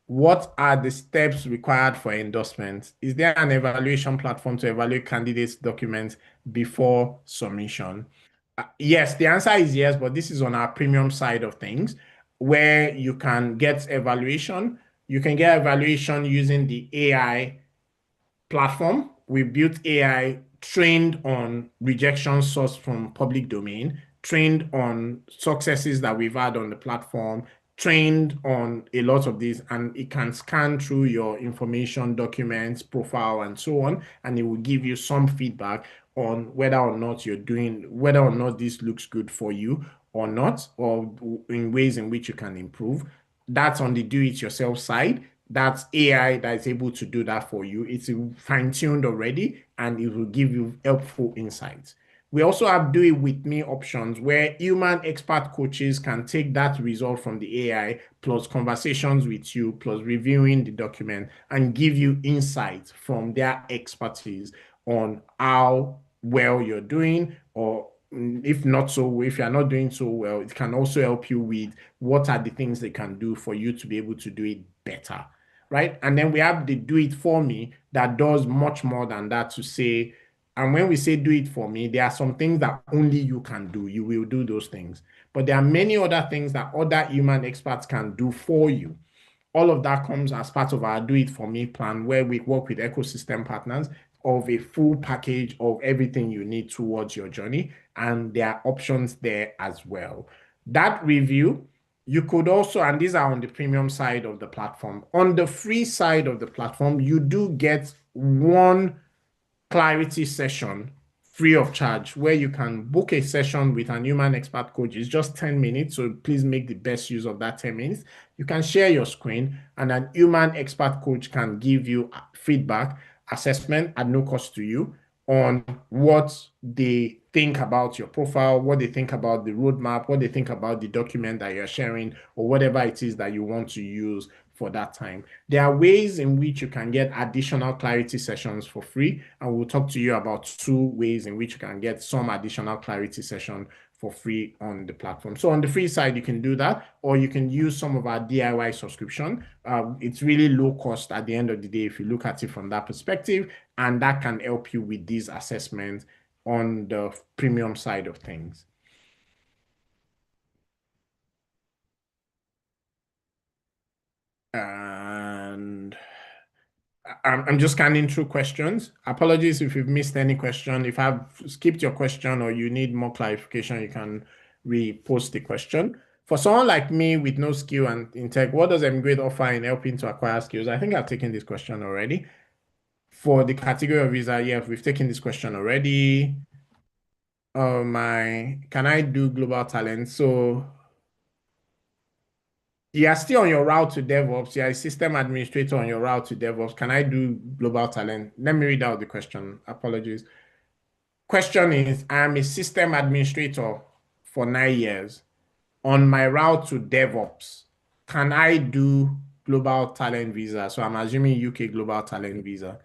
what are the steps required for endorsement? Is there an evaluation platform to evaluate candidates' documents before submission? Yes, the answer is yes, but this is on our premium side of things where you can get evaluation. You can get evaluation using the AI platform. We built AI trained on rejection sourced from public domain, trained on successes that we've had on the platform, trained on a lot of these, and it can scan through your information, documents, profile, and so on, and it will give you some feedback on whether or not whether or not this looks good for you or not, or in ways in which you can improve. That's on the do-it-yourself side. That's AI that is able to do that for you. It's fine-tuned already, and it will give you helpful insights. We also have do it with me options where human expert coaches can take that result from the AI plus conversations with you plus reviewing the document and give you insights from their expertise on how well you're doing or if not so, if you're not doing so well, it can also help you with what are the things they can do for you to be able to do it better, right? And then we have the do it for me that does much more than that to say, and when we say do it for me, there are some things that only you can do. You will do those things. But there are many other things that other human experts can do for you. All of that comes as part of our Do It For Me plan, where we work with ecosystem partners of a full package of everything you need towards your journey. And there are options there as well. That review, you could also, and these are on the premium side of the platform. On the free side of the platform, you do get one clarity session free of charge where you can book a session with an human expert coach. It's just 10 minutes, so please make the best use of that 10 minutes. You can share your screen, and an human expert coach can give you feedback, assessment at no cost to you on what they think about your profile, what they think about the roadmap, what they think about the document that you're sharing, or whatever it is that you want to use for that time. There are ways in which you can get additional clarity sessions for free, and we'll talk to you about 2 ways in which you can get some additional clarity session for free on the platform. So on the free side, you can do that, or you can use some of our DIY subscription. It's really low cost at the end of the day if you look at it from that perspective, and that can help you with these assessments on the premium side of things. And I'm just scanning through questions. Apologies if you've missed any question. If I've skipped your question or you need more clarification, you can repost the question. For someone like me with no skill and in tech, what does Emigrate offer in helping to acquire skills? I think I've taken this question already. For the category of visa, yeah, we've taken this question already. Can I do global talent? So you're still on your route to DevOps. You're a system administrator on your route to DevOps. Can I do global talent? Let me read out the question. Apologies. Question is, I'm a system administrator for 9 years. On my route to DevOps, can I do global talent visa? So I'm assuming UK global talent visa.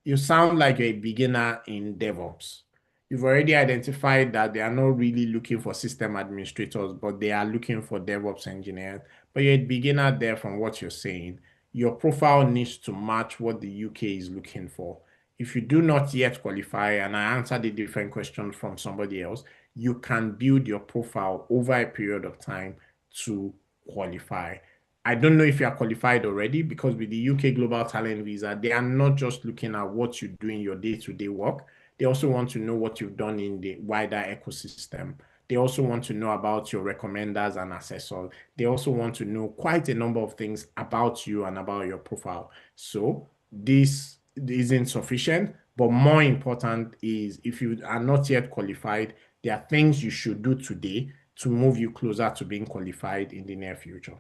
You sound like a beginner in DevOps. You've already identified that they are not really looking for system administrators, but they are looking for DevOps engineers. But you're a beginner there from what you're saying. Your profile needs to match what the UK is looking for. If you do not yet qualify, and I answered a different question from somebody else, you can build your profile over a period of time to qualify. I don't know if you are qualified already because with the UK Global Talent Visa, they are not just looking at what you do in your day-to-day work. They also want to know what you've done in the wider ecosystem. They also want to know about your recommenders and assessors. They also want to know quite a number of things about you and about your profile. So this isn't sufficient, but more important is if you are not yet qualified, there are things you should do today to move you closer to being qualified in the near future.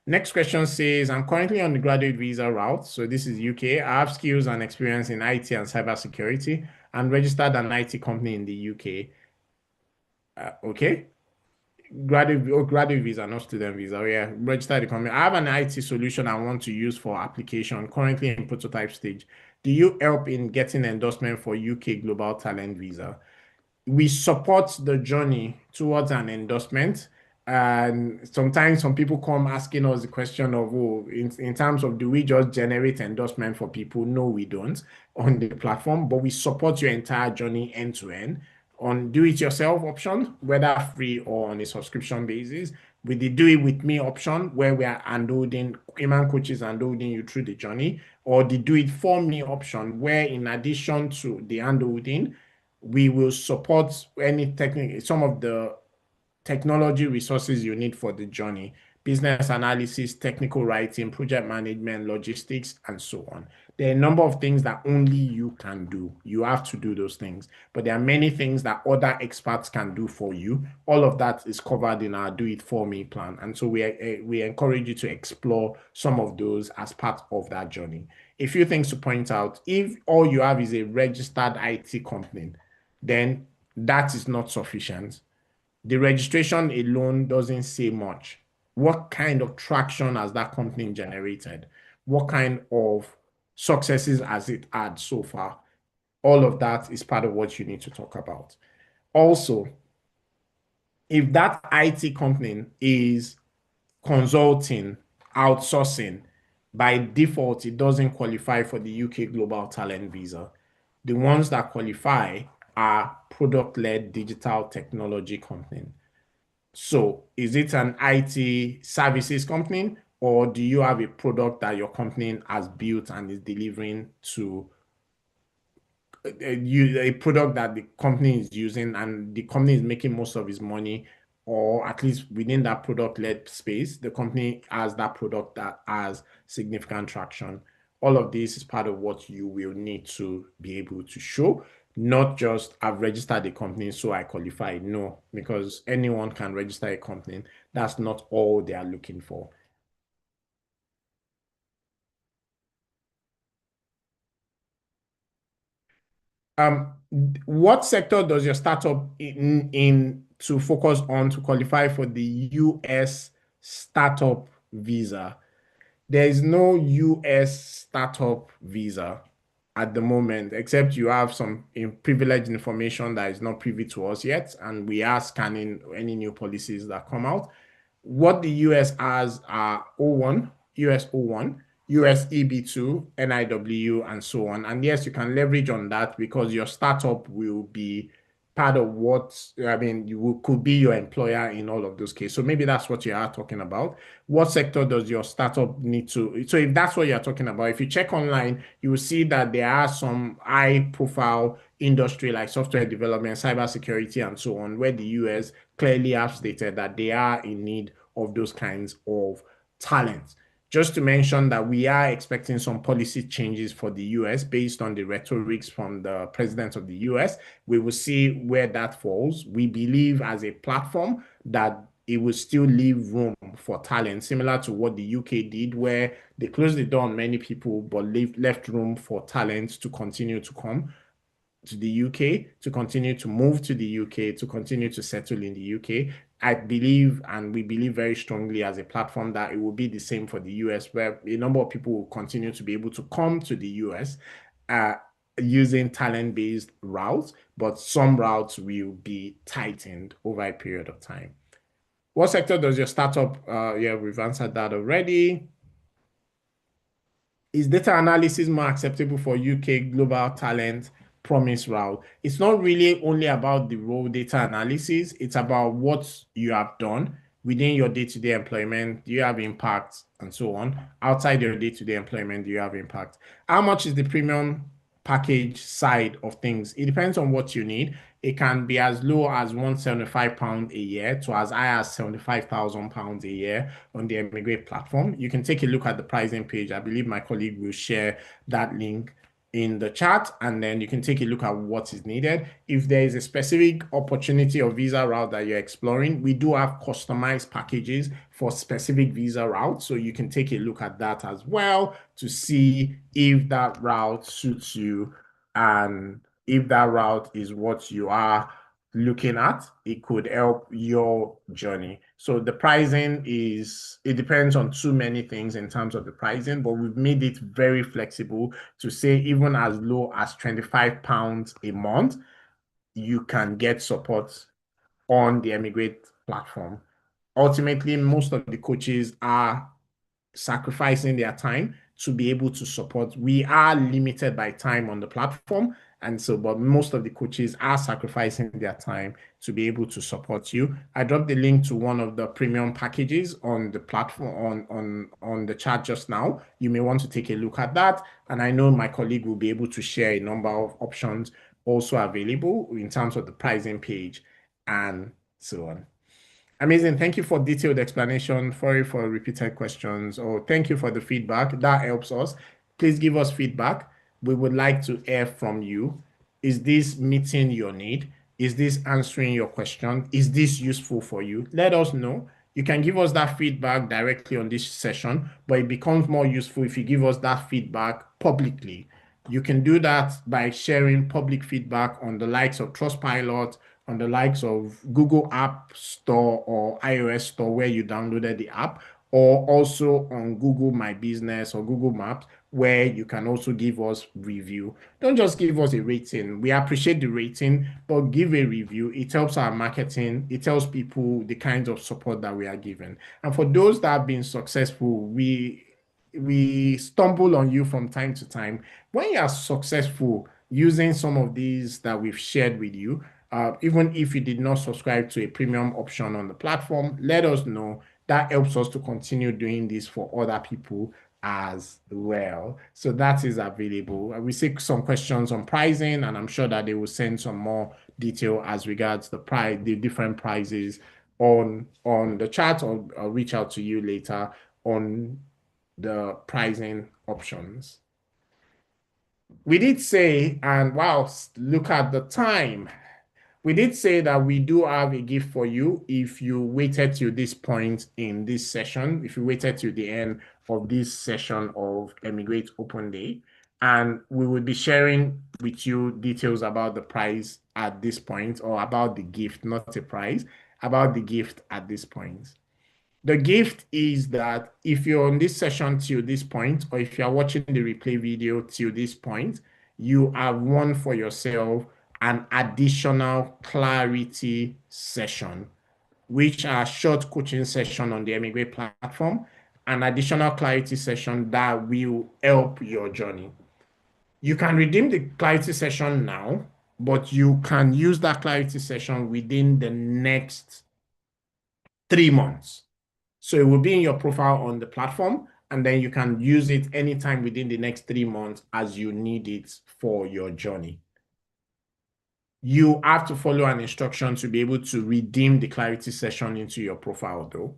Next question says, I'm currently on the graduate visa route. So this is UK. I have skills and experience in IT and cybersecurity and registered an IT company in the UK. Okay. Graduate visa, not student visa. Oh, yeah, registered the company. I have an IT solution I want to use for application, currently in prototype stage. Do you help in getting endorsement for UK Global Talent Visa? We support the journey towards an endorsement. And sometimes some people come asking us the question of, oh, in terms of do we just generate endorsement for people? No, we don't on the platform, but we support your entire journey end to end on do-it-yourself option, whether free or on a subscription basis. With the do it with me option, where we are handholding, human coaches handholding you through the journey, or the do it for me option, where in addition to the handholding, we will support any technical, some of the technology resources you need for the journey, business analysis, technical writing, project management, logistics, and so on. There are a number of things that only you can do. You have to do those things, but there are many things that other experts can do for you. All of that is covered in our Do It For Me plan. And so we encourage you to explore some of those as part of that journey. A few things to point out. If all you have is a registered IT company, then that is not sufficient. The registration alone doesn't say much. What kind of traction has that company generated? What kind of successes has it had so far? All of that is part of what you need to talk about. Also, If that IT company is consulting, outsourcing, by default, it doesn't qualify for the UK Global Talent Visa. The ones that qualify are product-led digital technology company. So is it an IT services company, or do you have a product that your company has built and is delivering to a product that the company is using and the company is making most of its money, or at least within that product-led space, the company has that product that has significant traction. All of this is part of what you will need to be able to show, not just I've registered a company, so I qualify. No, because anyone can register a company. That's not all they are looking for. Um, what sector does your startup in to focus on to qualify for the US startup visa? There is no US startup visa at the moment, except you have some privileged information that is not privy to us yet, and we are scanning any new policies that come out. What the US has are O1, US O1, US EB2, NIW, and so on. And yes, you can leverage on that because your startup will be part of what, I mean, could be your employer in all of those cases. So maybe that's what you are talking about. What sector does your startup need to? So if that's what you're talking about, if you check online, you will see that there are some high profile industry like software development, cybersecurity, and so on, where the US clearly have stated that they are in need of those kinds of talent. Just to mention that we are expecting some policy changes for the US based on the rhetorics from the president of the US. We will see where that falls. We believe as a platform that it will still leave room for talent, similar to what the UK did, where they closed the door on many people, but left room for talent to continue to come to the UK, to continue to move to the UK, to continue to settle in the UK. I believe, and we believe very strongly as a platform, that it will be the same for the US, where a number of people will continue to be able to come to the US uh, using talent-based routes, but some routes will be tightened over a period of time. What sector does your startup? Yeah, we've answered that already. Is data analysis more acceptable for UK global talent promise route? It's not really only about the raw data analysis, it's about what you have done within your day-to-day employment. Do you have impact and so on? Outside your day-to-day employment, do you have impact? How much is the premium package side of things? It depends on what you need. It can be as low as £175 a year to as high as £75,000 a year on the Emigrate platform. You can take a look at the pricing page. I believe my colleague will share that link in the chat, and then you can take a look at what is needed. If there is a specific opportunity or visa route that you're exploring, we do have customized packages for specific visa routes. So you can take a look at that as well to see if that route suits you and if that route is what you are looking at, it could help your journey. So the pricing it depends on too many things in terms of the pricing, but we've made it very flexible to say even as low as £25 a month, you can get support on the Emigrate platform. Ultimately, most of the coaches are sacrificing their time to be able to support. We are limited by time on the platform. And so, but most of the coaches are sacrificing their time to be able to support you. I dropped the link to one of the premium packages on the platform on the chat just now. You may want to take a look at that. And I know my colleague will be able to share a number of options also available in terms of the pricing page and so on. Amazing. Thank you for detailed explanation. Sorry for repeated questions. Or thank you for the feedback. That helps us. Please give us feedback. We would like to hear from you. Is this meeting your need? Is this answering your question? Is this useful for you? Let us know. You can give us that feedback directly on this session, but it becomes more useful if you give us that feedback publicly. You can do that by sharing public feedback on the likes of Trustpilot, on the likes of Google App Store or iOS Store where you downloaded the app, or also on Google My Business or Google Maps, where you can also give us review. Don't just give us a rating. We appreciate the rating, but give a review. It helps our marketing. It tells people the kinds of support that we are giving. And for those that have been successful, we stumble on you from time to time. When you are successful using some of these that we've shared with you, even if you did not subscribe to a premium option on the platform, let us know. That helps us to continue doing this for other people as well. So that is available. We see some questions on pricing, and I'm sure that they will send some more detail as regards the price, the different prices on the chat, or reach out to you later on the pricing options. We did say, and wow, look at the time. We did say that we do have a gift for you if you waited to this point in this session, if you waited to the end of this session of Emigrate Open Day. And we will be sharing with you details about the prize at this point, or about the gift, not a prize, about the gift at this point. The gift is that if you're on this session till this point, or if you're watching the replay video till this point, you have won for yourself an additional clarity session, which are short coaching session on the Emigrate platform, an additional clarity session that will help your journey. You can redeem the clarity session now, but you can use that clarity session within the next 3 months. So it will be in your profile on the platform, and then you can use it anytime within the next 3 months as you need it for your journey. You have to follow an instruction to be able to redeem the clarity session into your profile, though.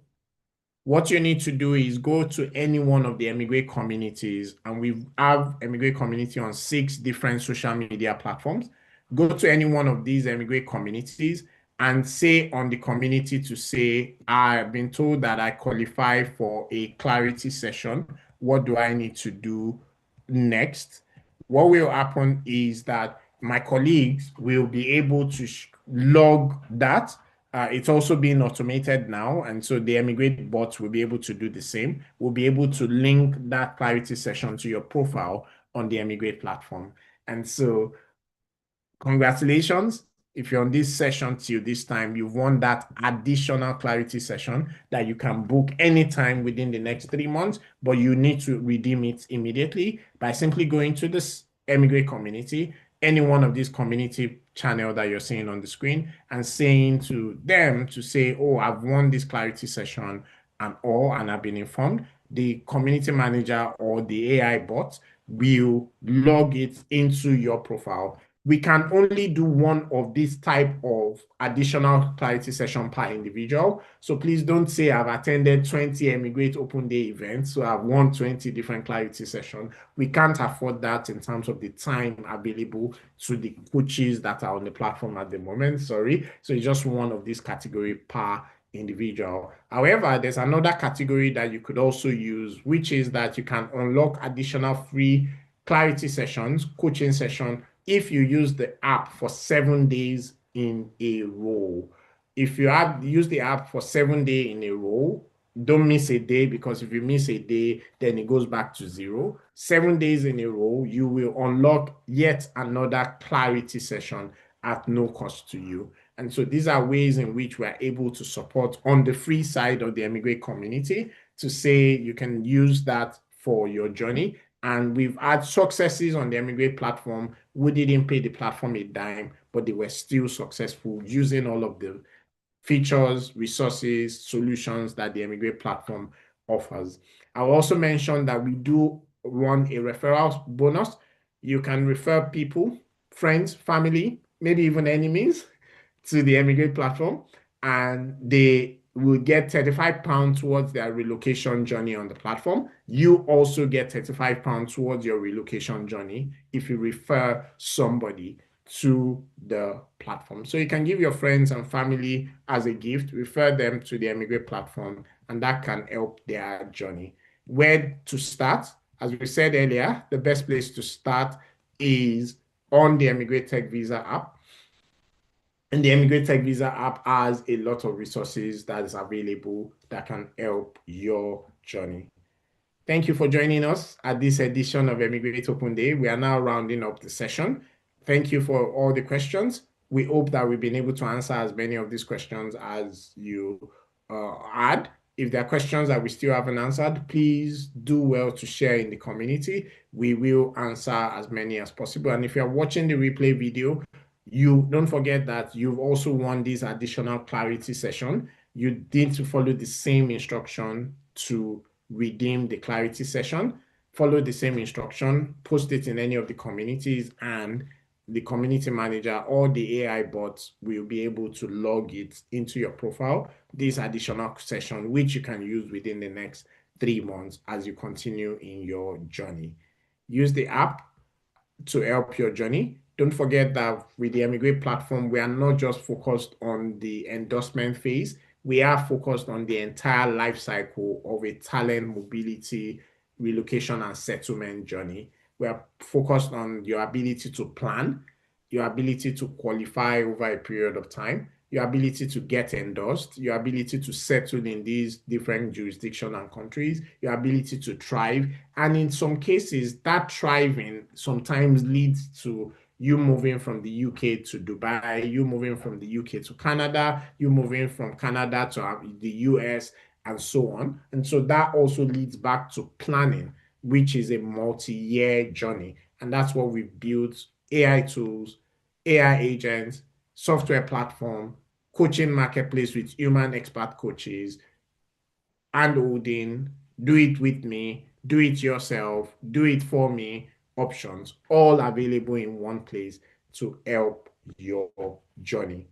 What you need to do is go to any one of the Emigrate communities, and we have Emigrate community on 6 different social media platforms. Go to any one of these Emigrate communities and say on the community to say, I've been told that I qualify for a clarity session. What do I need to do next? What will happen is that my colleagues will be able to log that. It's also being automated now, and so the Emigrate bots will be able to do the same. We'll be able to link that clarity session to your profile on the Emigrate platform. And so congratulations. If you're on this session till this time, you've won that additional clarity session that you can book anytime within the next 3 months, but you need to redeem it immediately by simply going to this Emigrate community, any one of these community channel that you're seeing on the screen, and saying to them to say, oh, I've won this clarity session and I've been informed. The community manager or the AI bot will log it into your profile. We can only do one of this type of additional clarity session per individual. So please don't say I've attended 20 Emigrate Open Day events, so I've won 20 different clarity sessions. We can't afford that in terms of the time available to the coaches that are on the platform at the moment. Sorry. So it's just one of this category per individual. However, there's another category that you could also use, which is that you can unlock additional free clarity sessions, coaching session, if you use the app for 7 days in a row. If you have used the app for 7 days in a row, don't miss a day, because if you miss a day, then it goes back to 0. 7 days in a row, you will unlock yet another clarity session at no cost to you. And so these are ways in which we are able to support on the free side of the Emigrate community to say you can use that for your journey. And we've had successes on the Emigrate platform who didn't pay the platform a dime, but they were still successful using all of the features, resources, solutions that the Emigrate platform offers. I'll also mention that we do run a referral bonus. You can refer people, friends, family, maybe even enemies to the Emigrate platform, and they will get £35 towards their relocation journey on the platform. You also get £35 towards your relocation journey if you refer somebody to the platform. So you can give your friends and family as a gift, refer them to the Emigrate platform, and that can help their journey. Where to start? As we said earlier, the best place to start is on the Emigrate Tech Visa app. And the Emigrate Tech Visa app has a lot of resources that is available that can help your journey. Thank you for joining us at this edition of Emigrate Open Day. We are now rounding up the session. Thank you for all the questions. We hope that we've been able to answer as many of these questions as you had. If there are questions that we still haven't answered, please do well to share in the community. We will answer as many as possible. And if you're watching the replay video, you don't forget that you've also won this additional clarity session. You need to follow the same instruction to redeem the clarity session. Follow the same instruction, post it in any of the communities, and the community manager or the AI bots will be able to log it into your profile, this additional session, which you can use within the next 3 months as you continue in your journey. Use the app to help your journey. Don't forget that with the Emigrate platform, we are not just focused on the endorsement phase. We are focused on the entire life cycle of a talent mobility, relocation, and settlement journey. We are focused on your ability to plan, your ability to qualify over a period of time, your ability to get endorsed, your ability to settle in these different jurisdictions and countries, your ability to thrive. And in some cases, that thriving sometimes leads to you moving from the UK to Dubai, you moving from the UK to Canada, you moving from Canada to the US, and so on. And so that also leads back to planning, which is a multi-year journey. And that's what we've built: AI tools, AI agents, software platform, coaching marketplace with human expert coaches, and holding, do it with me, do it yourself, do it for me options, all available in one place to help your journey.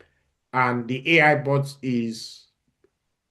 And the AI bot is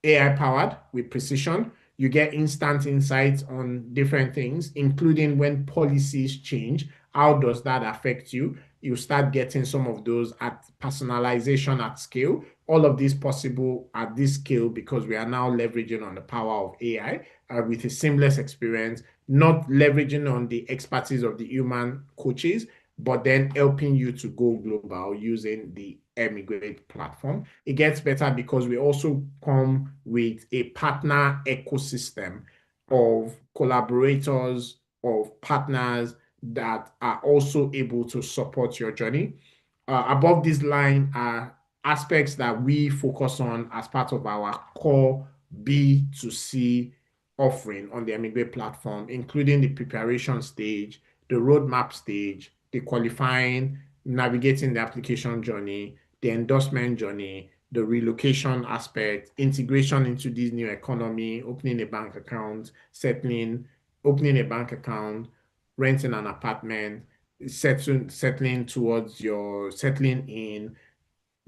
AI powered with precision. You get instant insights on different things, including when policies change. How does that affect you? You start getting some of those at personalization at scale. All of this possible at this scale because we are now leveraging on the power of AI with a seamless experience, not leveraging on the expertise of the human coaches, but then helping you to go global using the Emigrate platform. It gets better because we also come with a partner ecosystem of collaborators, of partners that are also able to support your journey. Above this line are aspects that we focus on as part of our core B2C offering on the Emigrate platform, including the preparation stage, the roadmap stage, the qualifying, navigating the application journey, the endorsement journey, the relocation aspect, integration into this new economy, opening a bank account, opening a bank account, renting an apartment, settling towards your settling in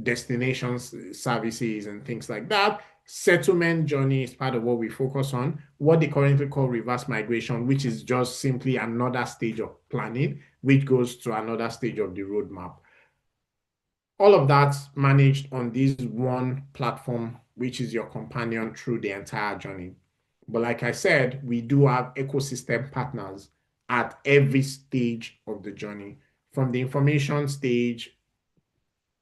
destinations, services, and things like that. Settlement journey is part of what we focus on. What they currently call reverse migration, which is just simply another stage of planning, which goes to another stage of the roadmap. All of that's managed on this one platform, which is your companion through the entire journey. But like I said, we do have ecosystem partners at every stage of the journey, from the information stage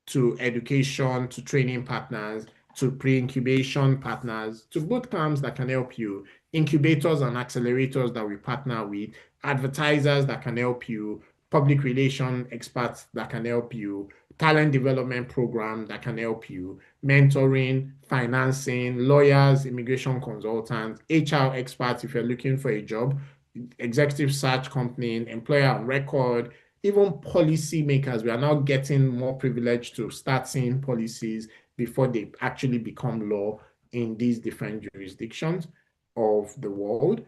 to education, to training partners, to pre-incubation partners, to boot camps that can help you, incubators and accelerators that we partner with, advertisers that can help you, public relation experts that can help you, talent development program that can help you, mentoring, financing, lawyers, immigration consultants, HR experts if you're looking for a job, executive search company, employer on record, even policy makers. We are now getting more privileged to start seeing policies before they actually become law in these different jurisdictions of the world.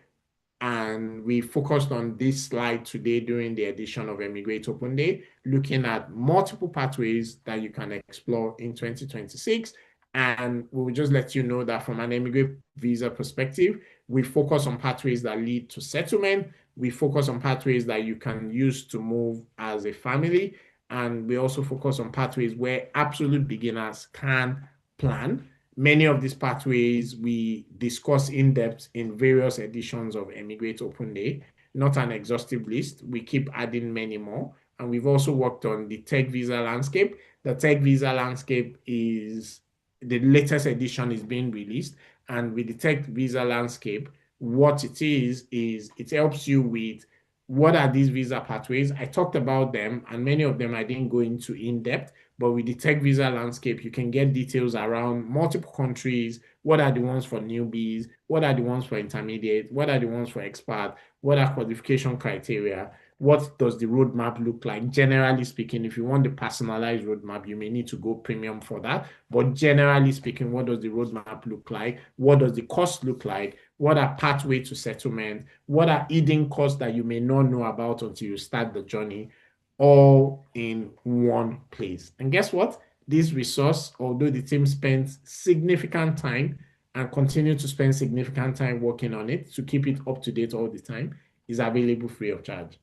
And we focused on this slide today during the edition of Emigrate Open Day, looking at multiple pathways that you can explore in 2026. And we'll just let you know that from an Emigrate visa perspective, we focus on pathways that lead to settlement. We focus on pathways that you can use to move as a family. And we also focus on pathways where absolute beginners can plan. Many of these pathways we discuss in depth in various editions of Emigrate Open Day, not an exhaustive list. We keep adding many more. And we've also worked on the tech visa landscape. The tech visa landscape is the latest edition is being released. And with the tech visa landscape, what it is it helps you with what are these visa pathways. I talked about them, and many of them I didn't go into in depth, but with the tech visa landscape, you can get details around multiple countries. What are the ones for newbies? What are the ones for intermediate? What are the ones for expert? What are qualification criteria? What does the roadmap look like? Generally speaking, if you want the personalized roadmap, you may need to go premium for that. But generally speaking, what does the roadmap look like? What does the cost look like? What are pathways to settlement? What are hidden costs that you may not know about until you start the journey? All in one place. And guess what? This resource, although the team spends significant time and continue to spend significant time working on it to keep it up to date all the time, is available free of charge.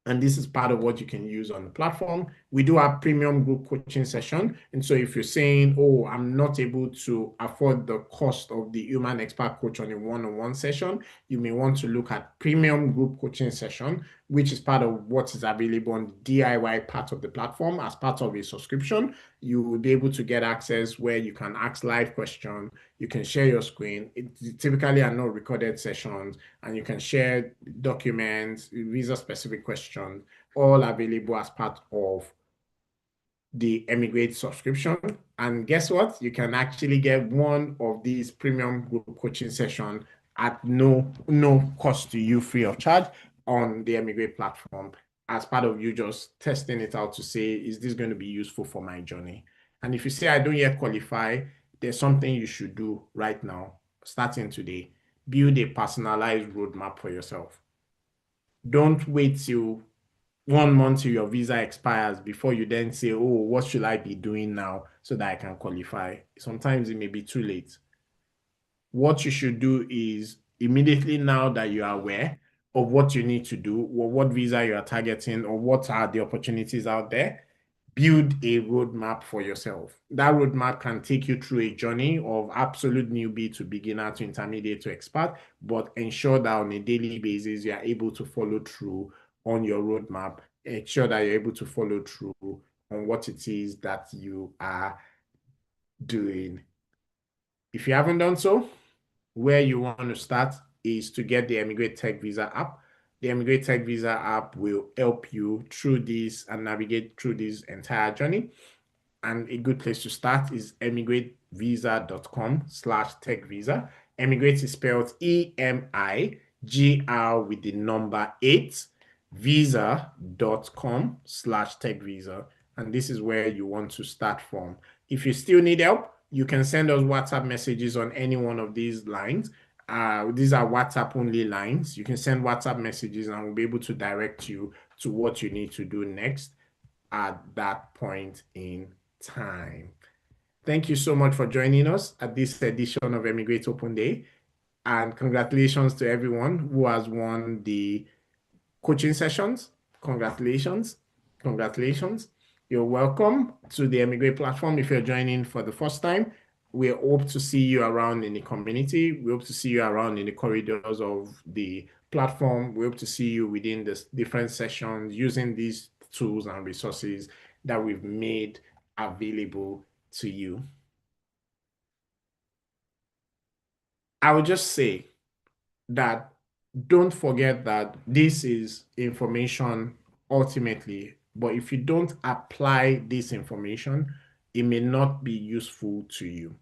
And this is part of what you can use on the platform. We do have premium group coaching session. And so if you're saying, oh, I'm not able to afford the cost of the human expert coach on a one-on-one session, you may want to look at premium group coaching session, which is part of what is available on the DIY part of the platform. As part of a subscription, you will be able to get access where you can ask live questions, you can share your screen. It typically are not recorded sessions, and you can share documents, visa-specific questions, all available as part of the Emigrate subscription. And guess what? You can actually get one of these premium group coaching sessions at no cost to you, free of charge, on the Emigrate platform, as part of you just testing it out to say, is this going to be useful for my journey? And if you say, I don't yet qualify, there's something you should do right now, starting today. Build a personalized roadmap for yourself. Don't wait till 1 month till your visa expires before you then say, oh, what should I be doing now so that I can qualify? Sometimes it may be too late. What you should do is immediately, now that you are aware of what you need to do, or what visa you are targeting, or what are the opportunities out there, build a roadmap for yourself. That roadmap can take you through a journey of absolute newbie to beginner to intermediate to expert, but ensure that on a daily basis, you are able to follow through on your roadmap. Ensure that you're able to follow through on what it is that you are doing. If you haven't done so, where you want to start is to get the Emigrate Tech Visa app. The Emigrate Tech Visa app will help you through this and navigate through this entire journey. And a good place to start is emigrateVisa.com/techvisa. Emigrate is spelled EMIGR with the number 8, visa.com/techvisa. And this is where you want to start from. If you still need help, you can send us WhatsApp messages on any one of these lines. These are WhatsApp only lines. You can send WhatsApp messages and we'll be able to direct you to what you need to do next at that point in time. Thank you so much for joining us at this edition of Emigrate Open Day. And congratulations to everyone who has won the coaching sessions. Congratulations. Congratulations. You're welcome to the Emigrate platform. If you're joining for the first time, we hope to see you around in the community. We hope to see you around in the corridors of the platform. We hope to see you within the different sessions using these tools and resources that we've made available to you. I would just say that don't forget that this is information ultimately, but if you don't apply this information, it may not be useful to you.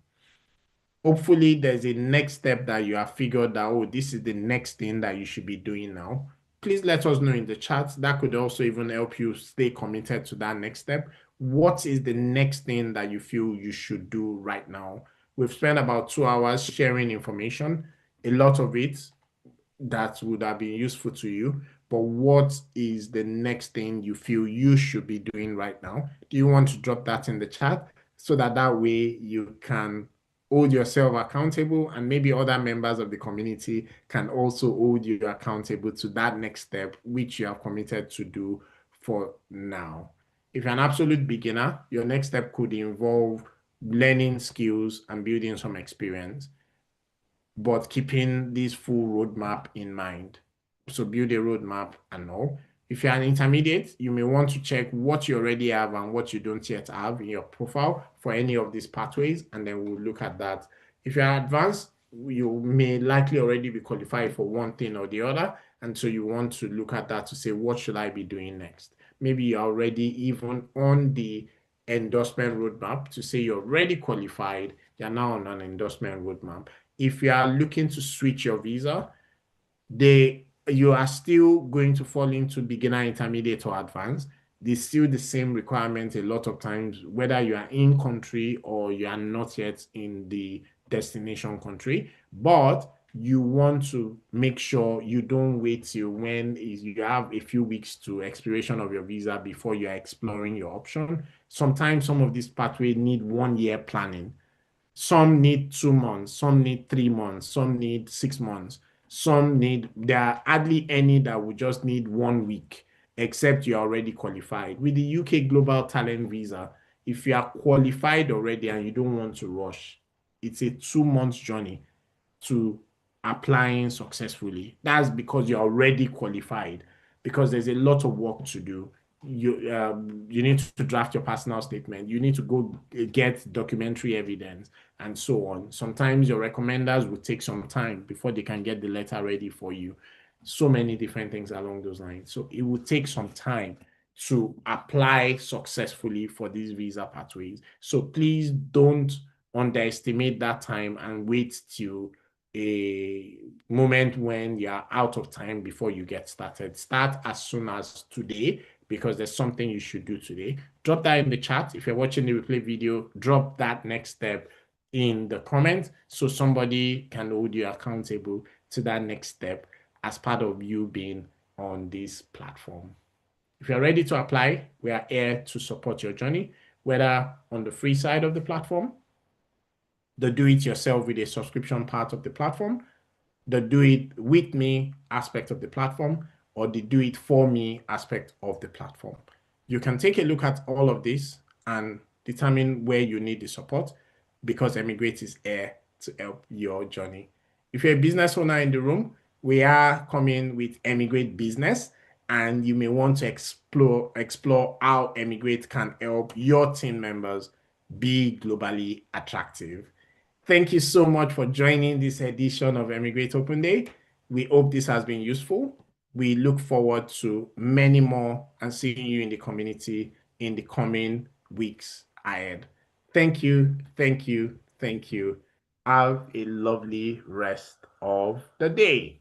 Hopefully, there's a next step that you have figured out, oh, this is the next thing that you should be doing now. Please let us know in the chat. That could also even help you stay committed to that next step. What is the next thing that you feel you should do right now? We've spent about 2 hours sharing information, a lot of it that would have been useful to you. But what is the next thing you feel you should be doing right now? Do you want to drop that in the chat so that way you can hold yourself accountable, and maybe other members of the community can also hold you accountable to that next step, which you have committed to do for now. If you're an absolute beginner, your next step could involve learning skills and building some experience, but keeping this full roadmap in mind. So build a roadmap and all. If you're an intermediate, you may want to check what you already have and what you don't yet have in your profile for any of these pathways, and then we'll look at that. If you're advanced, you may likely already be qualified for one thing or the other. And so you want to look at that to say, what should I be doing next? Maybe you're already even on the endorsement roadmap to say you're already qualified. You're now on an endorsement roadmap. If you are looking to switch your visa, you are still going to fall into beginner, intermediate, or advanced. There's still the same requirement a lot of times, whether you are in country or you are not yet in the destination country. But you want to make sure you don't wait till when you have a few weeks to expiration of your visa before you are exploring your option. Sometimes some of these pathways need 1 year planning. Some need 2 months, some need 3 months, some need 6 months, there are hardly any that would just need 1 week, except you're already qualified. With the UK Global Talent Visa, if you are qualified already and you don't want to rush, it's a 2 months journey to applying successfully. That's because you're already qualified, because there's a lot of work to do. You need to draft your personal statement. You need to go get documentary evidence and so on. Sometimes your recommenders will take some time before they can get the letter ready for you. So many different things along those lines. So it will take some time to apply successfully for these visa pathways. So please don't underestimate that time and wait till a moment when you're out of time before you get started. Start as soon as today, because there's something you should do today. Drop that in the chat. If you're watching the replay video, drop that next step in the comments so somebody can hold you accountable to that next step as part of you being on this platform. If you're ready to apply, we are here to support your journey, whether on the free side of the platform, the do-it-yourself with a subscription part of the platform, the do it with me aspect of the platform, or the do it for me aspect of the platform. You can take a look at all of this and determine where you need the support, because Emigrate is here to help your journey. If you're a business owner in the room, we are coming with Emigrate Business, and you may want to explore how Emigrate can help your team members be globally attractive. Thank you so much for joining this edition of Emigrate Open Day. We hope this has been useful. We look forward to many more and seeing you in the community in the coming weeks ahead. Thank you, thank you, thank you. Have a lovely rest of the day.